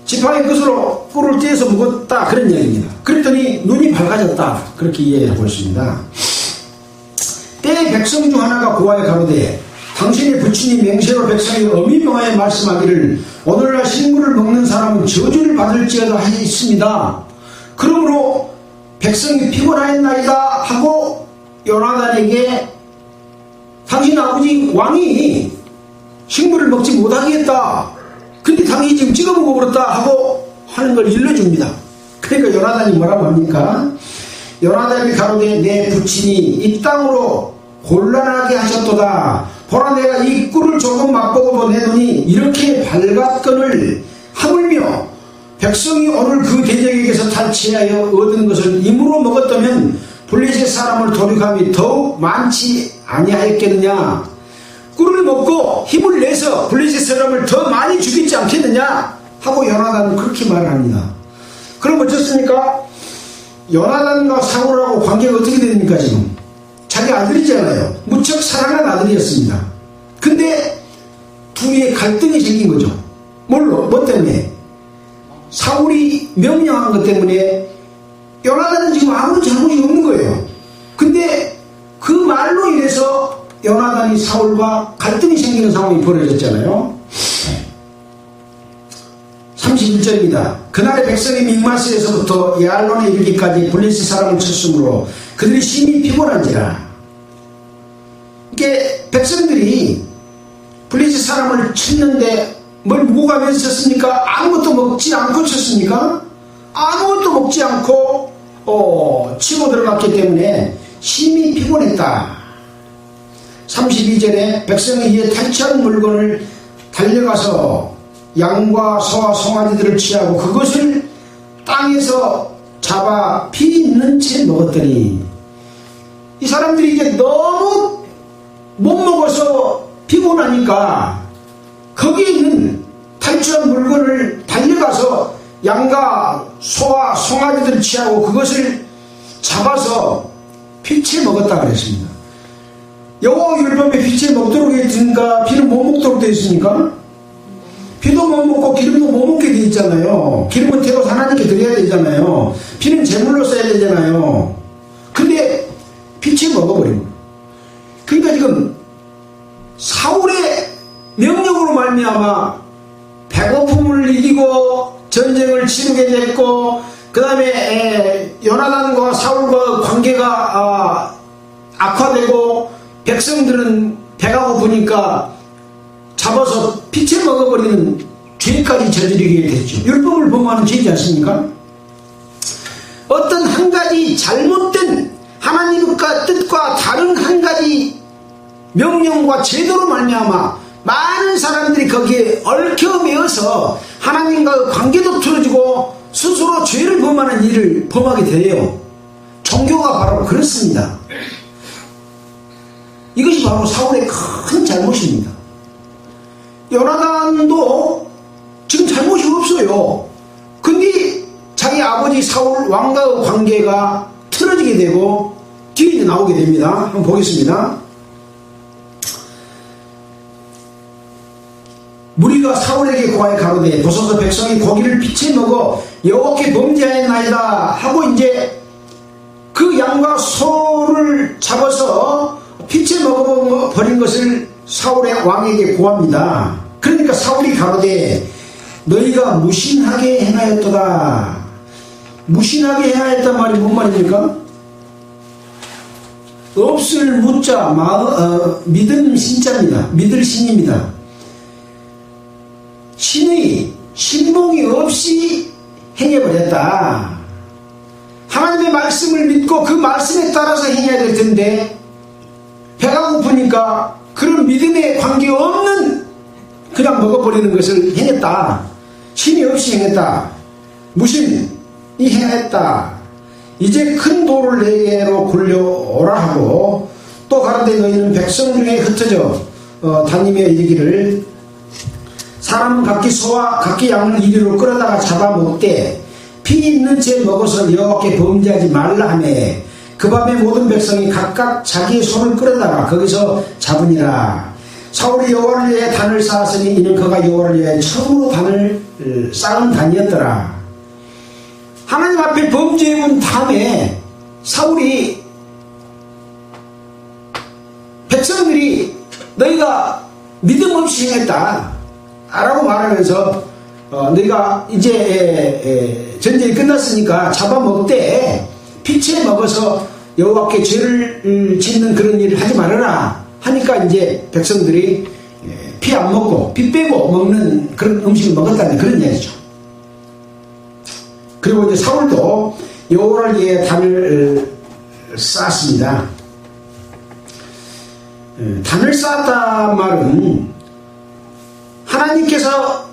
A: 지팡이 끝으로 꿀을 떼서 먹었다, 그런 이야기입니다. 그랬더니 눈이 밝아졌다, 그렇게 이해하고 있습니다. 때에 백성 중 하나가 고하여 가로되 당신의 부친이 맹세로 백성에게 엄히 명하여 말씀하기를 오늘날 식물을 먹는 사람은 저주를 받을지어다 하였습니다. 그러므로 백성이 피곤하였나이다 하고 요나단에게 당신 아버지 왕이 식물을 먹지 못하겠다, 근데 당신이 지금 찍어 먹어버렸다 하고 하는 걸 일러줍니다. 그러니까 요나단이 뭐라고 합니까? 요나단이 가로되 내 부친이 이 땅으로 곤란하게 하셨도다. 보라, 내가 이 꿀을 조금 맛보고도 내 눈이 이렇게 밝았거늘 하물며 백성이 오늘 그 대적에게서 탈취하여 얻은 것을 임으로 먹었다면 블레셋 사람을 도륙함이 더욱 많지 아니하였겠느냐. 꿀을 먹고 힘을 내서 블레셋 사람을 더 많이 죽이지 않겠느냐 하고 요나단은 그렇게 말을 합니다. 그럼 어떻습니까? 요나단과 사울하고 관계가 어떻게 됩니까? 지금 자기 아들이잖아요. 무척 사랑하는 아들이었습니다. 근데 둘이의 갈등이 생긴 거죠. 뭐 때문에? 사울이 명령한 것 때문에 요나단은 지금 아무런 잘못이 없는 거예요. 근데 그 말로 인해서 요나단이 사울과 갈등이 생기는 상황이 벌어졌잖아요. 31절입니다. 그날의 백성이 믹마스에서부터 야알론에 이르기까지 블레셋 사람을 쳤으므로 그들이 심히 피곤한지라. 이게 백성들이 블레셋 사람을 쳤는데 뭘 무고가면서 쳤습니까? 아무것도 먹지 않고 쳤습니까? 아무것도 먹지 않고 치고 들어갔기 때문에 심히 피곤했다. 32절에 백성이 이에 탈취한 물건을 달려가서 양과 소와 송아지들을 취하고 그것을 땅에서 잡아 피 있는 채 먹었더니, 이 사람들이 이제 너무 못 먹어서 피곤하니까 거기에 있는 탈취한 물건을 달려가서 양과 소와 송아지들을 취하고 그것을 잡아서 피채 먹었다 그랬습니다. 여호와 율법에 피채 먹도록 했으니까 피는 못 먹도록 되어 있습니까? 피도 못 먹고 기름도 못 먹게 되어 있잖아요. 기름은 태워서 하나님께 드려야 되잖아요. 피는 제물로 써야 되잖아요. 근데 피채 먹어버린 거예요. 그러니까 지금 사울의 명령으로 말미암아 배고픔을 이기고 전쟁 전쟁을 치르게 됐고, 그 다음에 요나단과 사울과 관계가 악화되고, 백성들은 배가 고프니까 잡아서 피채 먹어버리는 죄까지 저지르게 됐죠. 율법을 범하는 죄지 않습니까? 어떤 한 가지 잘못된 하나님과 뜻과 다른 한 가지 명령과 제도로 말미암아 많은 사람들이 거기에 얽혀매어서 하나님과 관계도 틀어지고 스스로 죄를 범하는 일을 범하게 돼요. 종교가 바로 그렇습니다. 이것이 바로 사울의 큰 잘못입니다. 요나단도 지금 잘못이 없어요. 근데 자기 아버지 사울 왕과의 관계가 틀어지게 되고 뒤에 나오게 됩니다. 한번 보겠습니다. 무리가 사울에게 고하여 가로되 보소서 백성이 고기를 피채 먹어 여호와께 범죄하였나이다 하고 이제 그 양과 소를 잡아서 피채 먹어버린 것을 사울의 왕에게 고합니다. 그러니까 사울이 가로되 너희가 무신하게 행하였도다. 무신하게 행하였단 말이 뭔 말입니까? 없을 무자 믿음 신자입니다. 믿을 신입니다. 신의 신봉이 없이 행해버렸다. 하나님의 말씀을 믿고 그 말씀에 따라서 행해야 될 텐데 배가 고프니까 그런 믿음에 관계없는 그냥 먹어버리는 것을 행했다. 신이 없이 행했다. 무신이 행했다. 이제 큰 돌을 내게로 굴려오라 하고 또 가로되 너희는 백성 중에 흩어져 다니며 이르기를 사람은 각기 소와 각기 양을 이리로 끌어다가 잡아먹되 피 있는 채 먹어서 여호와께 범죄하지 말라 하며 그 밤에 모든 백성이 각각 자기의 손을 끌어다가 거기서 잡으니라. 사울이 여호와를 위해 단을 쌓았으니 이는 그가 여호와를 위해 처음으로 단을 쌓은 단이었더라. 하나님 앞에 범죄해본 다음에 사울이 백성들이 너희가 믿음 없이 행했다 라고 말하면서 너희가 이제 전쟁이 끝났으니까 잡아먹되 피채 먹어서 여호와께 죄를 짓는 그런 일을 하지 말아라 하니까 이제 백성들이 피 안 먹고 피 빼고 먹는 그런 음식을 먹었다는 그런 이야기죠. 그리고 이제 사울도 여호와를 위해 단을 쌓았습니다. 단을 쌓았단 말은 하나님께서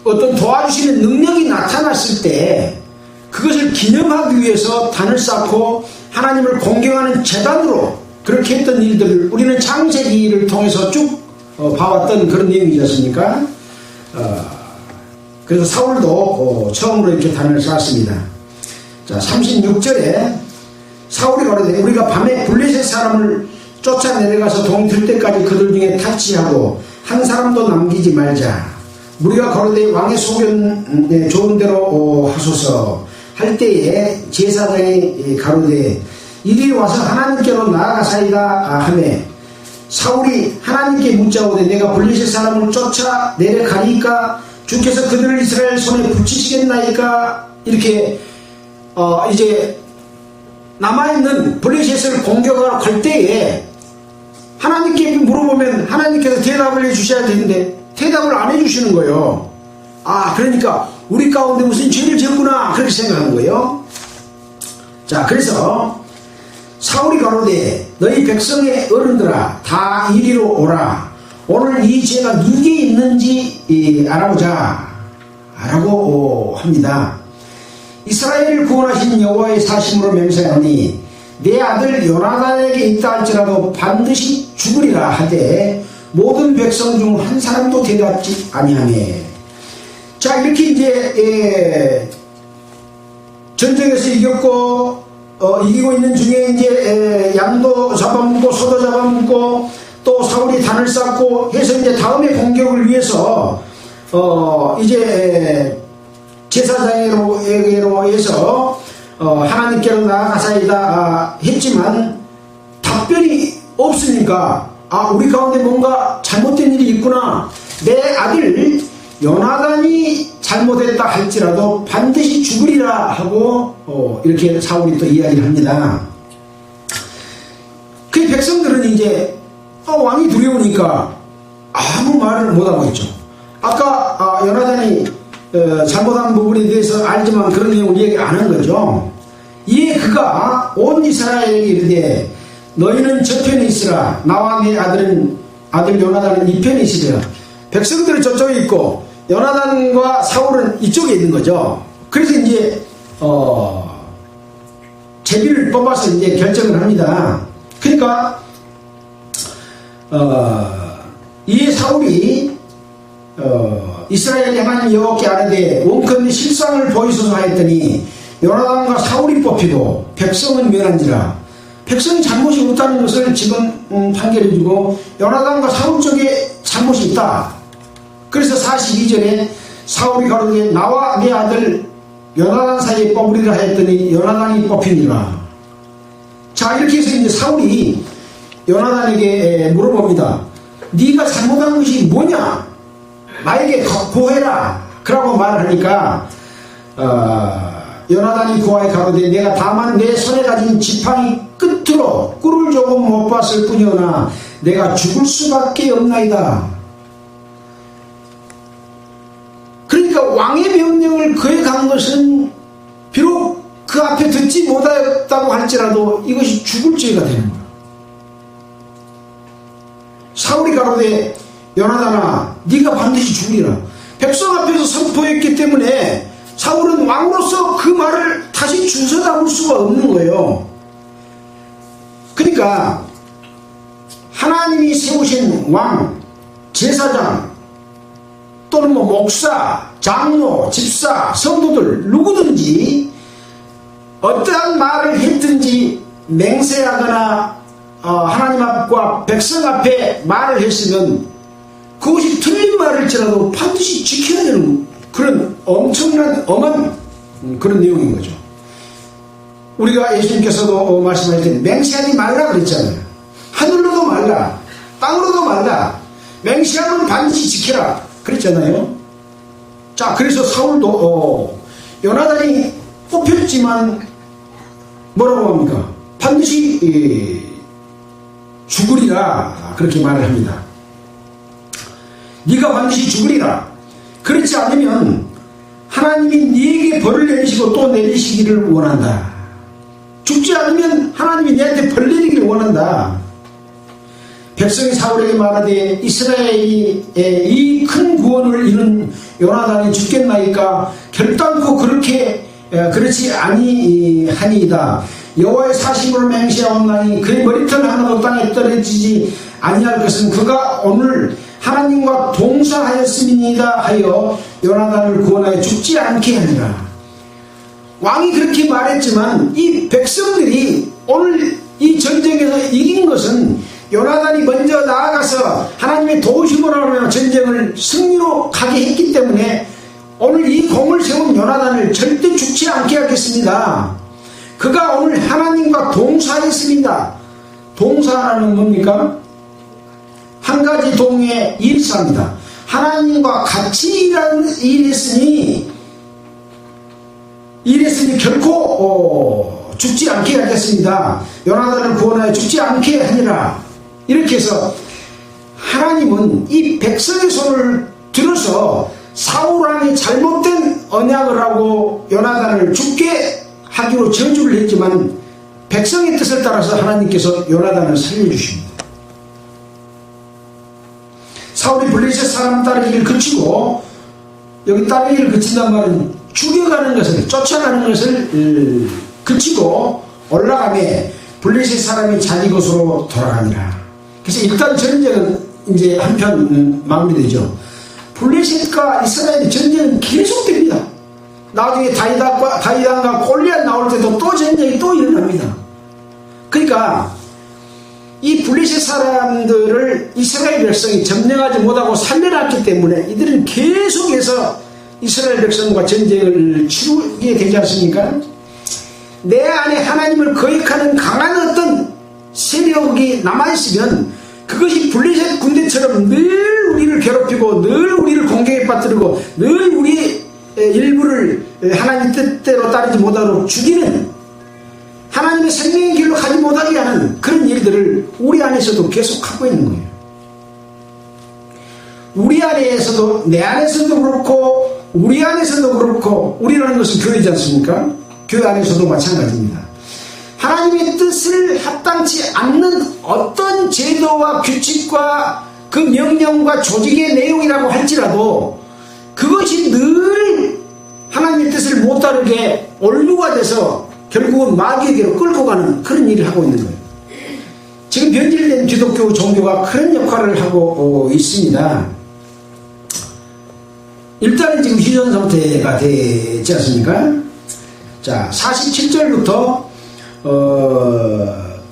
A: 어떤 도와주시는 능력이 나타났을 때 그것을 기념하기 위해서 단을 쌓고 하나님을 공경하는 제단으로 그렇게 했던 일들을 우리는 창세기를 통해서 쭉 봐왔던 그런 내용이지 않습니까? 그래서 사울도 처음으로 이렇게 단을 쌓았습니다. 자, 36절에 사울이 가로되 우리가 밤에 블레셋 사람을 쫓아내려가서 동틀 때까지 그들 중에 탈취하고 한 사람도 남기지 말자. 우리가 가로되 왕의 소견에 좋은 대로 하소서 할 때에 제사장이 가로되 이리 와서 하나님께로 나아가사이다 하며 사울이 하나님께 묻자오되 내가 블레셋 사람을 쫓아 내려가니까 주께서 그들을 이스라엘 손에 붙이시겠나이까. 이렇게 이제 남아있는 블레셋을 공격하러 갈 때에 하나님께 물어보면 하나님께서 대답을 해주셔야 되는데 대답을 안 해주시는 거예요. 그러니까 우리 가운데 무슨 죄를 지었구나 그렇게 생각하는 거예요. 자, 그래서 사울이 가로되 너희 백성의 어른들아 다 이리로 오라. 오늘 이 죄가 누구에 있는지 알아보자 라고 합니다. 이스라엘을 구원하신 여호와의 사심으로 맹세하니 내 아들 요나단에게 있다 할지라도 반드시 죽으리라 하되 모든 백성 중 한 사람도 대답지 아니하며. 자, 이렇게 이제 전쟁에서 이겼고 이기고 있는 중에 이제 양도 잡아먹고 소도 잡아먹고 또 사울이 단을 쌓고 해서 이제 다음의 공격을 위해서 이제 제사장에게로 해서 하나님께로 나아가사이다 했지만 답변이 없으니까 우리 가운데 뭔가 잘못된 일이 있구나. 내 아들 요나단이 잘못했다 할지라도 반드시 죽으리라 하고 이렇게 사울이 또 이야기를 합니다. 그 백성들은 이제 왕이 두려우니까 아무 말을 못하고 있죠. 아까 요나단이 잘못한 부분에 대해서 알지만 그런 내용을 얘기 안 한 거죠. 이에 그가 온 이스라엘에게 이르되 너희는 저편에 있으라 나와 내 아들 요나단은 이 편에 있으리라. 백성들은 저쪽에 있고 요나단과 사울은 이쪽에 있는 거죠. 그래서 이제 제비를 뽑아서 이제 결정을 합니다. 그러니까 이에 사울이 이스라엘 하나님 여호와께 아뢰되 원컨대 실상을 보이소서 하였더니 요나단과 사울이 뽑히고 백성은 멸한지라. 백성이 잘못이 없다는 것을 지금 판결해주고 요나단과 사울 쪽에 잘못이 있다. 그래서 42절에 사울이 가로되 나와 네 아들 요나단 사이에 뽑으리라 하였더니 요나단이 뽑히니라. 자, 이렇게 해서 이제 사울이 요나단에게 물어봅니다. 네가 잘못한 것이 뭐냐? 나에게 고해라. 그라고 말을 하니까 요나단이 고하여 가로되 내가 다만 내 손에 가진 지팡이 끝으로 꿀을 조금 못 봤을 뿐이오나 내가 죽을 수밖에 없나이다. 그러니까 왕의 명령을 거역한 것은 비록 그 앞에 듣지 못하였다고 할지라도 이것이 죽을 죄가 되는 거야. 사울이 가로되 요나단아 네가 반드시 죽으리라. 백성 앞에서 선포했기 때문에 사울은 왕으로서 그 말을 다시 주워 담을 수가 없는 거예요. 그러니까 하나님이 세우신 왕, 제사장 또는 목사, 장로, 집사, 성도들 누구든지 어떠한 말을 했든지 맹세하거나 하나님 앞과 백성 앞에 말을 했으면 그것이 틀린 말일지라도 반드시 지켜야 되는 그런 엄청난 엄한 그런 내용인 거죠. 우리가 예수님께서도 말씀하실 때 맹세하지 말라 그랬잖아요. 하늘로도 말라, 땅으로도 말라, 맹세하면 반드시 지켜라 그랬잖아요. 자, 그래서 사울도 요나단이 뽑혔지만 뭐라고 합니까? 반드시 죽으리라 그렇게 말을 합니다. 네가 반드시 죽으리라. 그렇지 않으면 하나님이 네게 벌을 내리시고 또 내리시기를 원한다. 죽지 않으면 하나님이 네한테 벌 내리기를 원한다. 백성이 사울에게 말하되 이스라엘이 이 큰 구원을 이룬 요나단이 죽겠나이까 결단코 그렇지 아니하니이다. 여호와의 사심으로 맹세하옵나니 그의 머리털 하나도 땅에 떨어지지 아니할 것은 그가 오늘 하나님과 동사하였음이니이다 하여 요나단을 구원하여 죽지 않게 하니라. 왕이 그렇게 말했지만 이 백성들이 오늘 이 전쟁에서 이긴 것은 요나단이 먼저 나아가서 하나님의 도우심으로 전쟁을 승리로 가게 했기 때문에 오늘 이 공을 세운 요나단을 절대 죽지 않게 하겠습니다. 그가 오늘 하나님과 동사했습니다. 동사라는 뭡니까? 한 가지 동에 일사입니다. 하나님과 같이 일했으니 결코 죽지 않게 하겠습니다. 요나단을 구원하여 죽지 않게 하니라. 이렇게 해서 하나님은 이 백성의 손을 들어서 사울 왕이 잘못된 언약을 하고 요나단을 죽게 하기로 저주를 했지만 백성의 뜻을 따라서 하나님께서 요나단을 살려주십니다. 사울이 블레셋 사람 따르기를 그치고, 여기 따르기를 그친단 말은 죽여가는 것을, 쫓아가는 것을 그치고 올라가매 블레셋 사람이 자기 곳으로 돌아가니라. 그래서 일단 전쟁은 이제 한편 마무리되죠. 블레셋과 이스라엘의 전쟁은 계속됩니다. 나중에 다윗왕과 골리앗 나올 때도 또 전쟁이 또 일어납니다. 그러니까 이 블레셋 사람들을 이스라엘 백성이 점령하지 못하고 살려놨기 때문에 이들은 계속해서 이스라엘 백성과 전쟁을 치르게 되지 않습니까? 내 안에 하나님을 거역하는 강한 어떤 세력이 남아있으면 그것이 블레셋 군대처럼 늘 우리를 괴롭히고 늘 우리를 공격에 빠뜨리고 늘 우리 일부를 하나님 뜻대로 따르지 못하도록 죽이는, 하나님의 생명의 길로 가지 못하게 하는 그런 일들을 우리 안에서도 계속하고 있는 거예요. 우리 안에서도, 내 안에서도 그렇고 우리 안에서도 그렇고, 우리라는 것은 교회지 않습니까? 교회 안에서도 마찬가지입니다. 하나님의 뜻을 합당치 않는 어떤 제도와 규칙과 그 명령과 조직의 내용이라고 할지라도 그것이 늘 하나님의 뜻을 못 따르게 올무가 돼서 결국은 마귀에게로 끌고 가는 그런 일을 하고 있는 거예요. 지금 변질된 기독교 종교가 그런 역할을 하고 있습니다. 일단은 지금 휴전 상태가 되지 않습니까? 자, 47절부터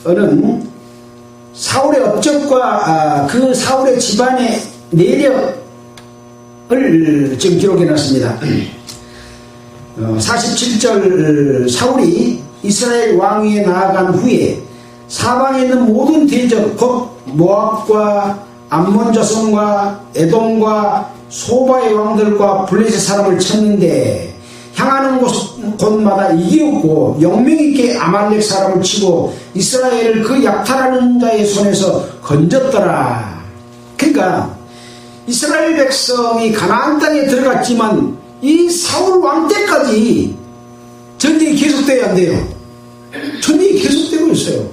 A: 는 사울의 업적과 그 사울의 집안의 내력을 지금 기록해 놨습니다. 47절, 사울이 이스라엘 왕위에 나아간 후에 사방에 있는 모든 대적 곧 모압과 암몬 자손과 에돔과 소바의 왕들과 블레셋 사람을 쳤는데 향하는 곳마다 이기었고 영명있게 아말렉 사람을 치고 이스라엘을 그 약탈하는 자의 손에서 건졌더라. 그러니까 이스라엘 백성이 가나안 땅에 들어갔지만 이 사울 왕 때까지 전쟁이 계속돼야 안 돼요. 전쟁이 계속되고 있어요.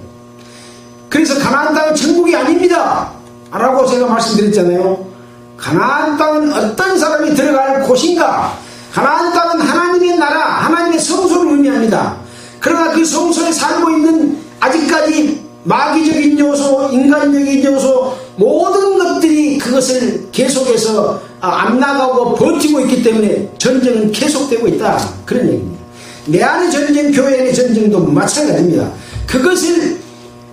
A: 그래서 가나안 땅은 천국이 아닙니다 라고 제가 말씀드렸잖아요. 가나안 땅은 어떤 사람이 들어갈 곳인가? 가나안 땅은 하나님의 나라, 하나님의 성소를 의미합니다. 그러나 그 성소에 살고 있는 아직까지 마귀적인 요소, 인간적인 요소, 모든 것들이 그것을 계속해서 안 나가고 버티고 있기 때문에 전쟁은 계속되고 있다. 그런 얘기입니다. 내 안의 전쟁, 교회 안의 전쟁도 마찬가지입니다. 그것을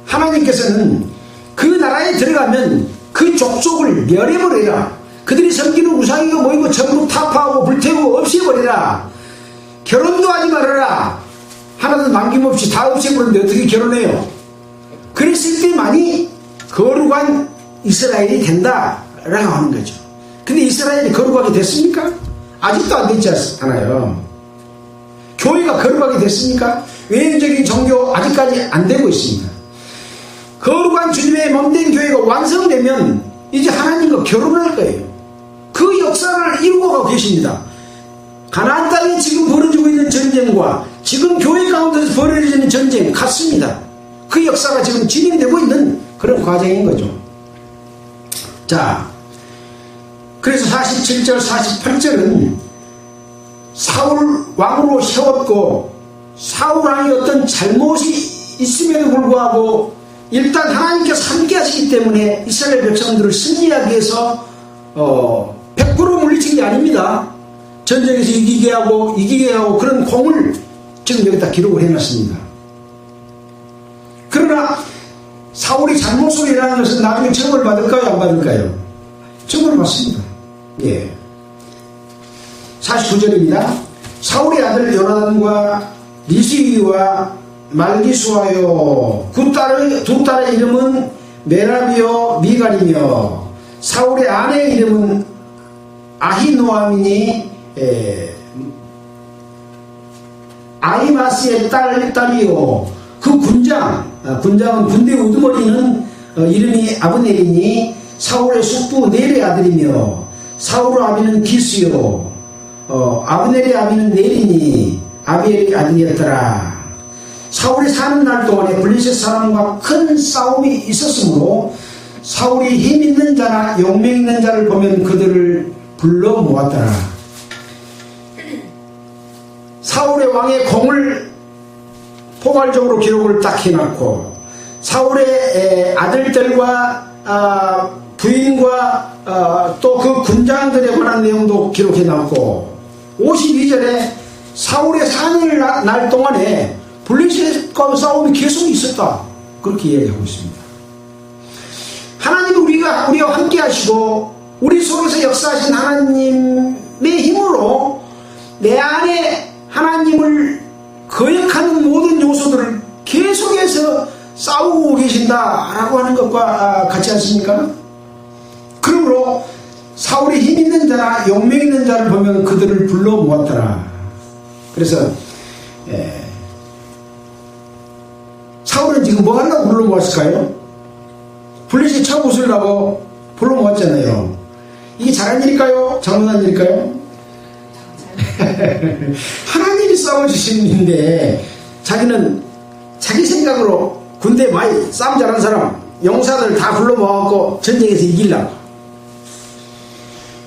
A: 하나님께서는 그 나라에 들어가면 그 족속을 멸해버려라. 그들이 섬기는 우상이가 모이고 전부 타파하고 불태우고 없애버리라. 결혼도 하지 말아라. 하나도 남김없이 다 없애버리는데 어떻게 결혼해요? 그랬을 때만이 거룩한 이스라엘이 된다라고 하는 거죠. 근데 이스라엘이 거룩하게 됐습니까? 아직도 안 됐지 않아요. 교회가 거룩하게 됐습니까? 외형적인 종교 아직까지 안 되고 있습니다. 거룩한 주님의 몸된 교회가 완성되면 이제 하나님과 결혼할 거예요. 그 역사를 이루고 가고 계십니다. 가나안 땅에 지금 벌어지고 있는 전쟁과 지금 교회 가운데서 벌어지는 전쟁 같습니다. 그 역사가 지금 진행되고 있는 그런 과정인 거죠. 자, 그래서 47절, 48절은 사울 왕으로 세웠고 사울 왕이 어떤 잘못이 있음에도 불구하고 일단 하나님께서 함께 하시기 때문에 이스라엘 백성들을 승리하기 위해서 100% 물리친 게 아닙니다. 전쟁에서 이기게 하고 그런 공을 지금 여기다 기록을 해놨습니다. 그러나 사울이 잘못을 일하는 것은 나중에 처벌을 받을까요? 안 받을까요? 처벌을 받습니다. 예. 49절입니다. 사울의 아들 요나단과 리시위와 말기수하여 두 딸의 이름은 메라비요 미갈이며 사울의 아내의 이름은 아히노아미니 아히마스의 딸이요 그 군장은 군대 우두머리는 이름이 아브넬이니 사울의 숙부 넬의 아들이며 사울의 아비는 기스요 아브넬의 아비는 넬이니 아비엘의 아들이었더라. 사울이 사는 날 동안에 블레셋 사람과 큰 싸움이 있었으므로 사울이 힘 있는 자나 용명 있는 자를 보면 그들을 불러 모았더라. 사울의 왕의 공을 포괄적으로 기록을 딱 해놨고 사울의 아들들과 부인과 또 그 군장들에 관한 내용도 기록해놨고 52절에 사울의 사는 날 동안에 블레셋과 싸움이 계속 있었다. 그렇게 이야기하고 있습니다. 하나님이 우리와 함께 하시고 우리 속에서 역사하신 하나님의 힘으로 내 안에 하나님을 거역하는 모든 요소들을 계속해서 싸우고 계신다라고 하는 것과 같지 않습니까? 그러므로 사울이 힘 있는 자나 용맹 있는 자를 보면 그들을 불러 모았더라. 그래서 사울은 지금 뭐 하려고 불러 모았을까요? 블레셋 쳐 부수려고 불러 모았잖아요. 이게 잘한 일일까요? 잘못한 일일까요? 하나님이 싸워주신 일인데 자기는 자기 생각으로 군대 많이 싸움 잘하는 사람 용사들 다 불러 모아갖고 전쟁에서 이기려고,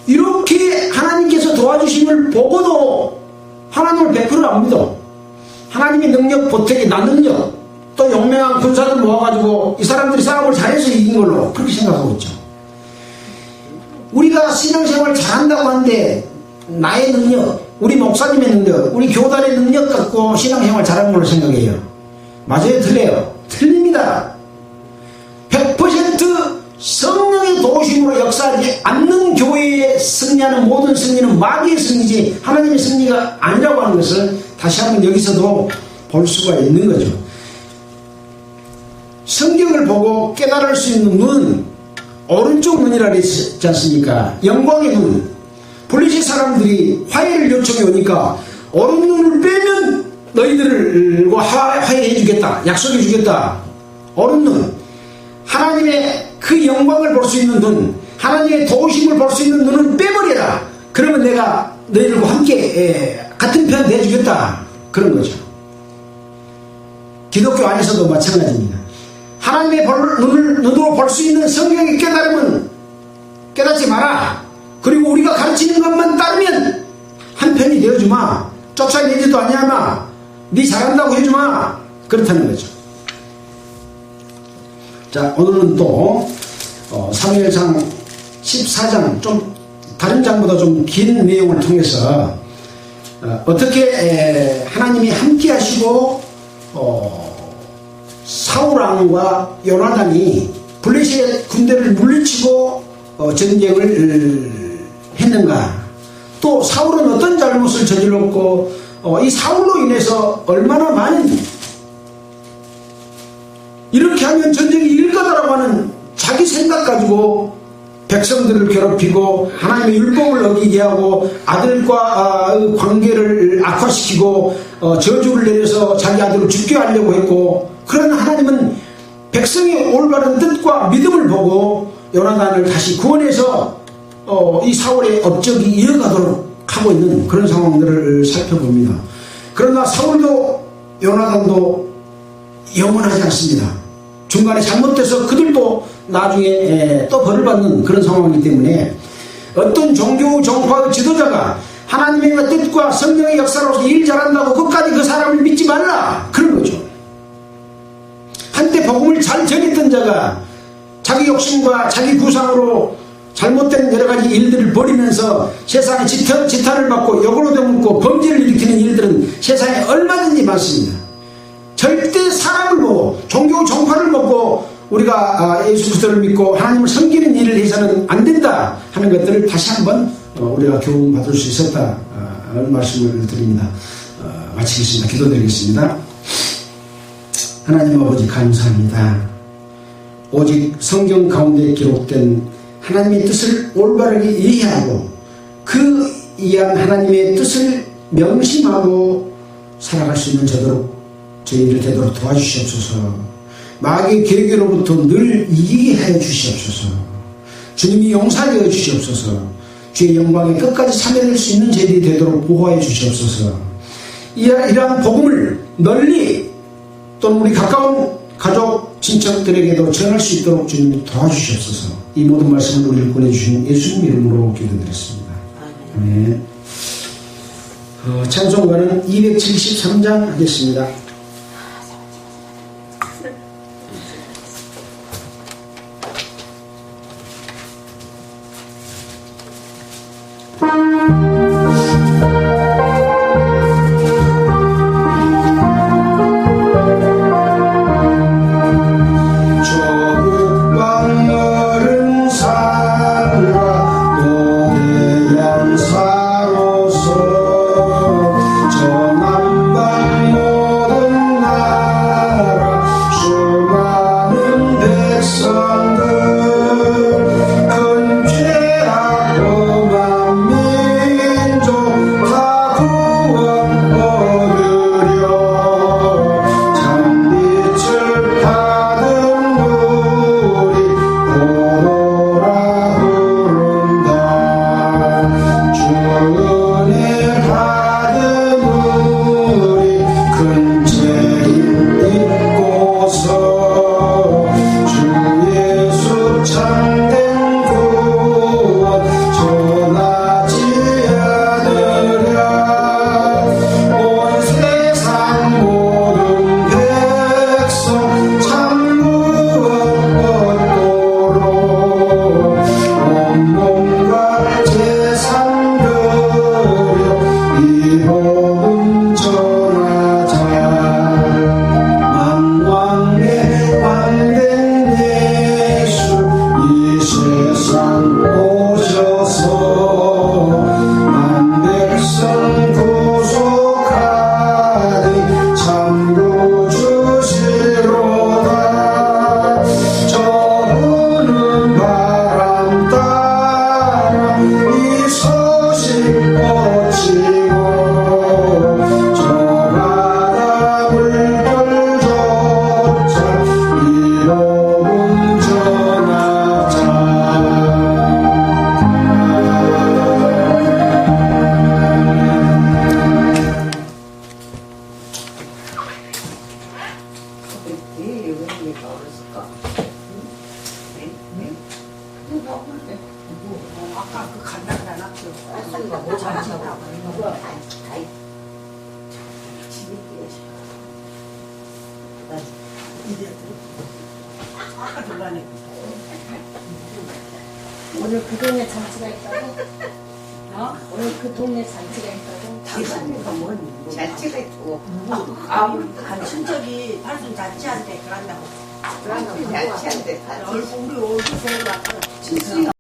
A: 이렇게 하나님께서 도와주심을 보고도 하나님을 100%안 믿어. 하나님의 능력 보태기, 나 능력, 또 용맹한 군사들 모아가지고 이 사람들이 싸움을 잘해서 이긴 걸로 그렇게 생각하고 있죠. 우리가 신앙생활 잘한다고 하는데 나의 능력, 우리 목사님의 능력, 우리 교단의 능력 갖고 신앙생활 잘하는 걸로 생각해요. 맞아요? 틀려요? 틀립니다. 100% 성령의 도우심으로 역사하지 않는 교회에 승리하는 모든 승리는 마귀의 승리지 하나님의 승리가 아니라고 하는 것을 다시 한번 여기서도 볼 수가 있는 거죠. 성경을 보고 깨달을 수 있는 눈은 오른쪽 눈이라 그랬지 않습니까? 영광의 눈. 블레셋 사람들이 화해를 요청해 오니까 오른 눈을 빼면 너희들과 화해해 주겠다, 약속해 주겠다. 오른 눈, 하나님의 그 영광을 볼 수 있는 눈, 하나님의 도우심을 볼 수 있는 눈은 빼버려라. 그러면 내가 너희들과 함께 같은 편 돼주겠다. 그런 거죠. 기독교 안에서도 마찬가지입니다. 하나님의 눈으로 볼 수 있는 성경의 깨달음은 깨닫지 마라. 그리고 우리가 가르치는 것만 따르면 한편이 되어주마. 쫓아내지도 아니하마. 네 잘한다고 해주마. 그렇다는 거죠. 자, 오늘은 또 사무엘상 14장, 좀 다른 장보다 좀 긴 내용을 통해서 어떻게 하나님이 함께 하시고 사울왕과 요나단이 블레셋 군대를 물리치고 전쟁을 했는가, 또 사울은 어떤 잘못을 저질렀고 이 사울로 인해서 얼마나 많은, 이렇게 하면 전쟁이 이길 거다라고 하는 자기 생각 가지고 백성들을 괴롭히고 하나님의 율법을 어기게 하고 아들과 관계를 악화시키고 저주를 내려서 자기 아들을 죽게 하려고 했고, 그러나 하나님은 백성의 올바른 뜻과 믿음을 보고 요나단을 다시 구원해서 이 사울의 업적이 이어가도록 하고 있는 그런 상황들을 살펴봅니다. 그러나 사울도 요나단도 영원하지 않습니다. 중간에 잘못돼서 그들도 나중에 또 벌을 받는 그런 상황이기 때문에 어떤 종교 정파의 지도자가 하나님의 뜻과 성령의 역사로서 일 잘한다고 끝까지 그 사람을 믿지 말라, 그런 거죠. 한때 복음을 잘 전했던 자가 자기 욕심과 자기 구상으로 잘못된 여러가지 일들을 벌이면서 세상에 지탄을 받고 욕을 얻어먹고 범죄를 일으키는 일들은 세상에 얼마든지 많습니다. 절대 사람을 보고 종교 정파를 보고 우리가 예수 그리스도를 믿고 하나님을 섬기는 일을 해서는 안 된다 하는 것들을 다시 한번 우리가 교훈 받을 수 있었다 하는 말씀을 드립니다. 마치겠습니다. 기도드리겠습니다. 하나님 아버지 감사합니다. 오직 성경 가운데 기록된 하나님의 뜻을 올바르게 이해하고 그 이해한 하나님의 뜻을 명심하고 살아갈 수 있는 저희들 되도록 도와주시옵소서. 마귀의 계획으로부터 늘 이기게 하여 주시옵소서. 주님이 용사되어 주시옵소서. 주의 영광에 끝까지 참여될 수 있는 저희들이 되도록 보호하여 주시옵소서. 이러한 복음을 널리 또는 우리 가까운 가족, 친척들에게도 전할 수 있도록 주님이 도와주시옵소서. 이 모든 말씀을 우리를 보내주신 예수님 이름으로 기도드렸습니다. 아멘. 찬송가는 273장 하겠습니다.
B: 정한 방 모든 나라 수많은 아까.
C: 아까 그 간다고 안 왔죠.
B: 쌀수가 뭐 잔치하고. 누가 아이.
C: 아까 들어가네.
D: 오늘 그 동네 잔치가 있다고? 오늘 그 동네 잔치가 있다고?
B: 당신이가 뭔 잔치가 있고.
C: 아, 친척이 팔순 자취한테 그런다고.
B: 잔치한테 같이.
C: 우리 얼굴 보러 왔다.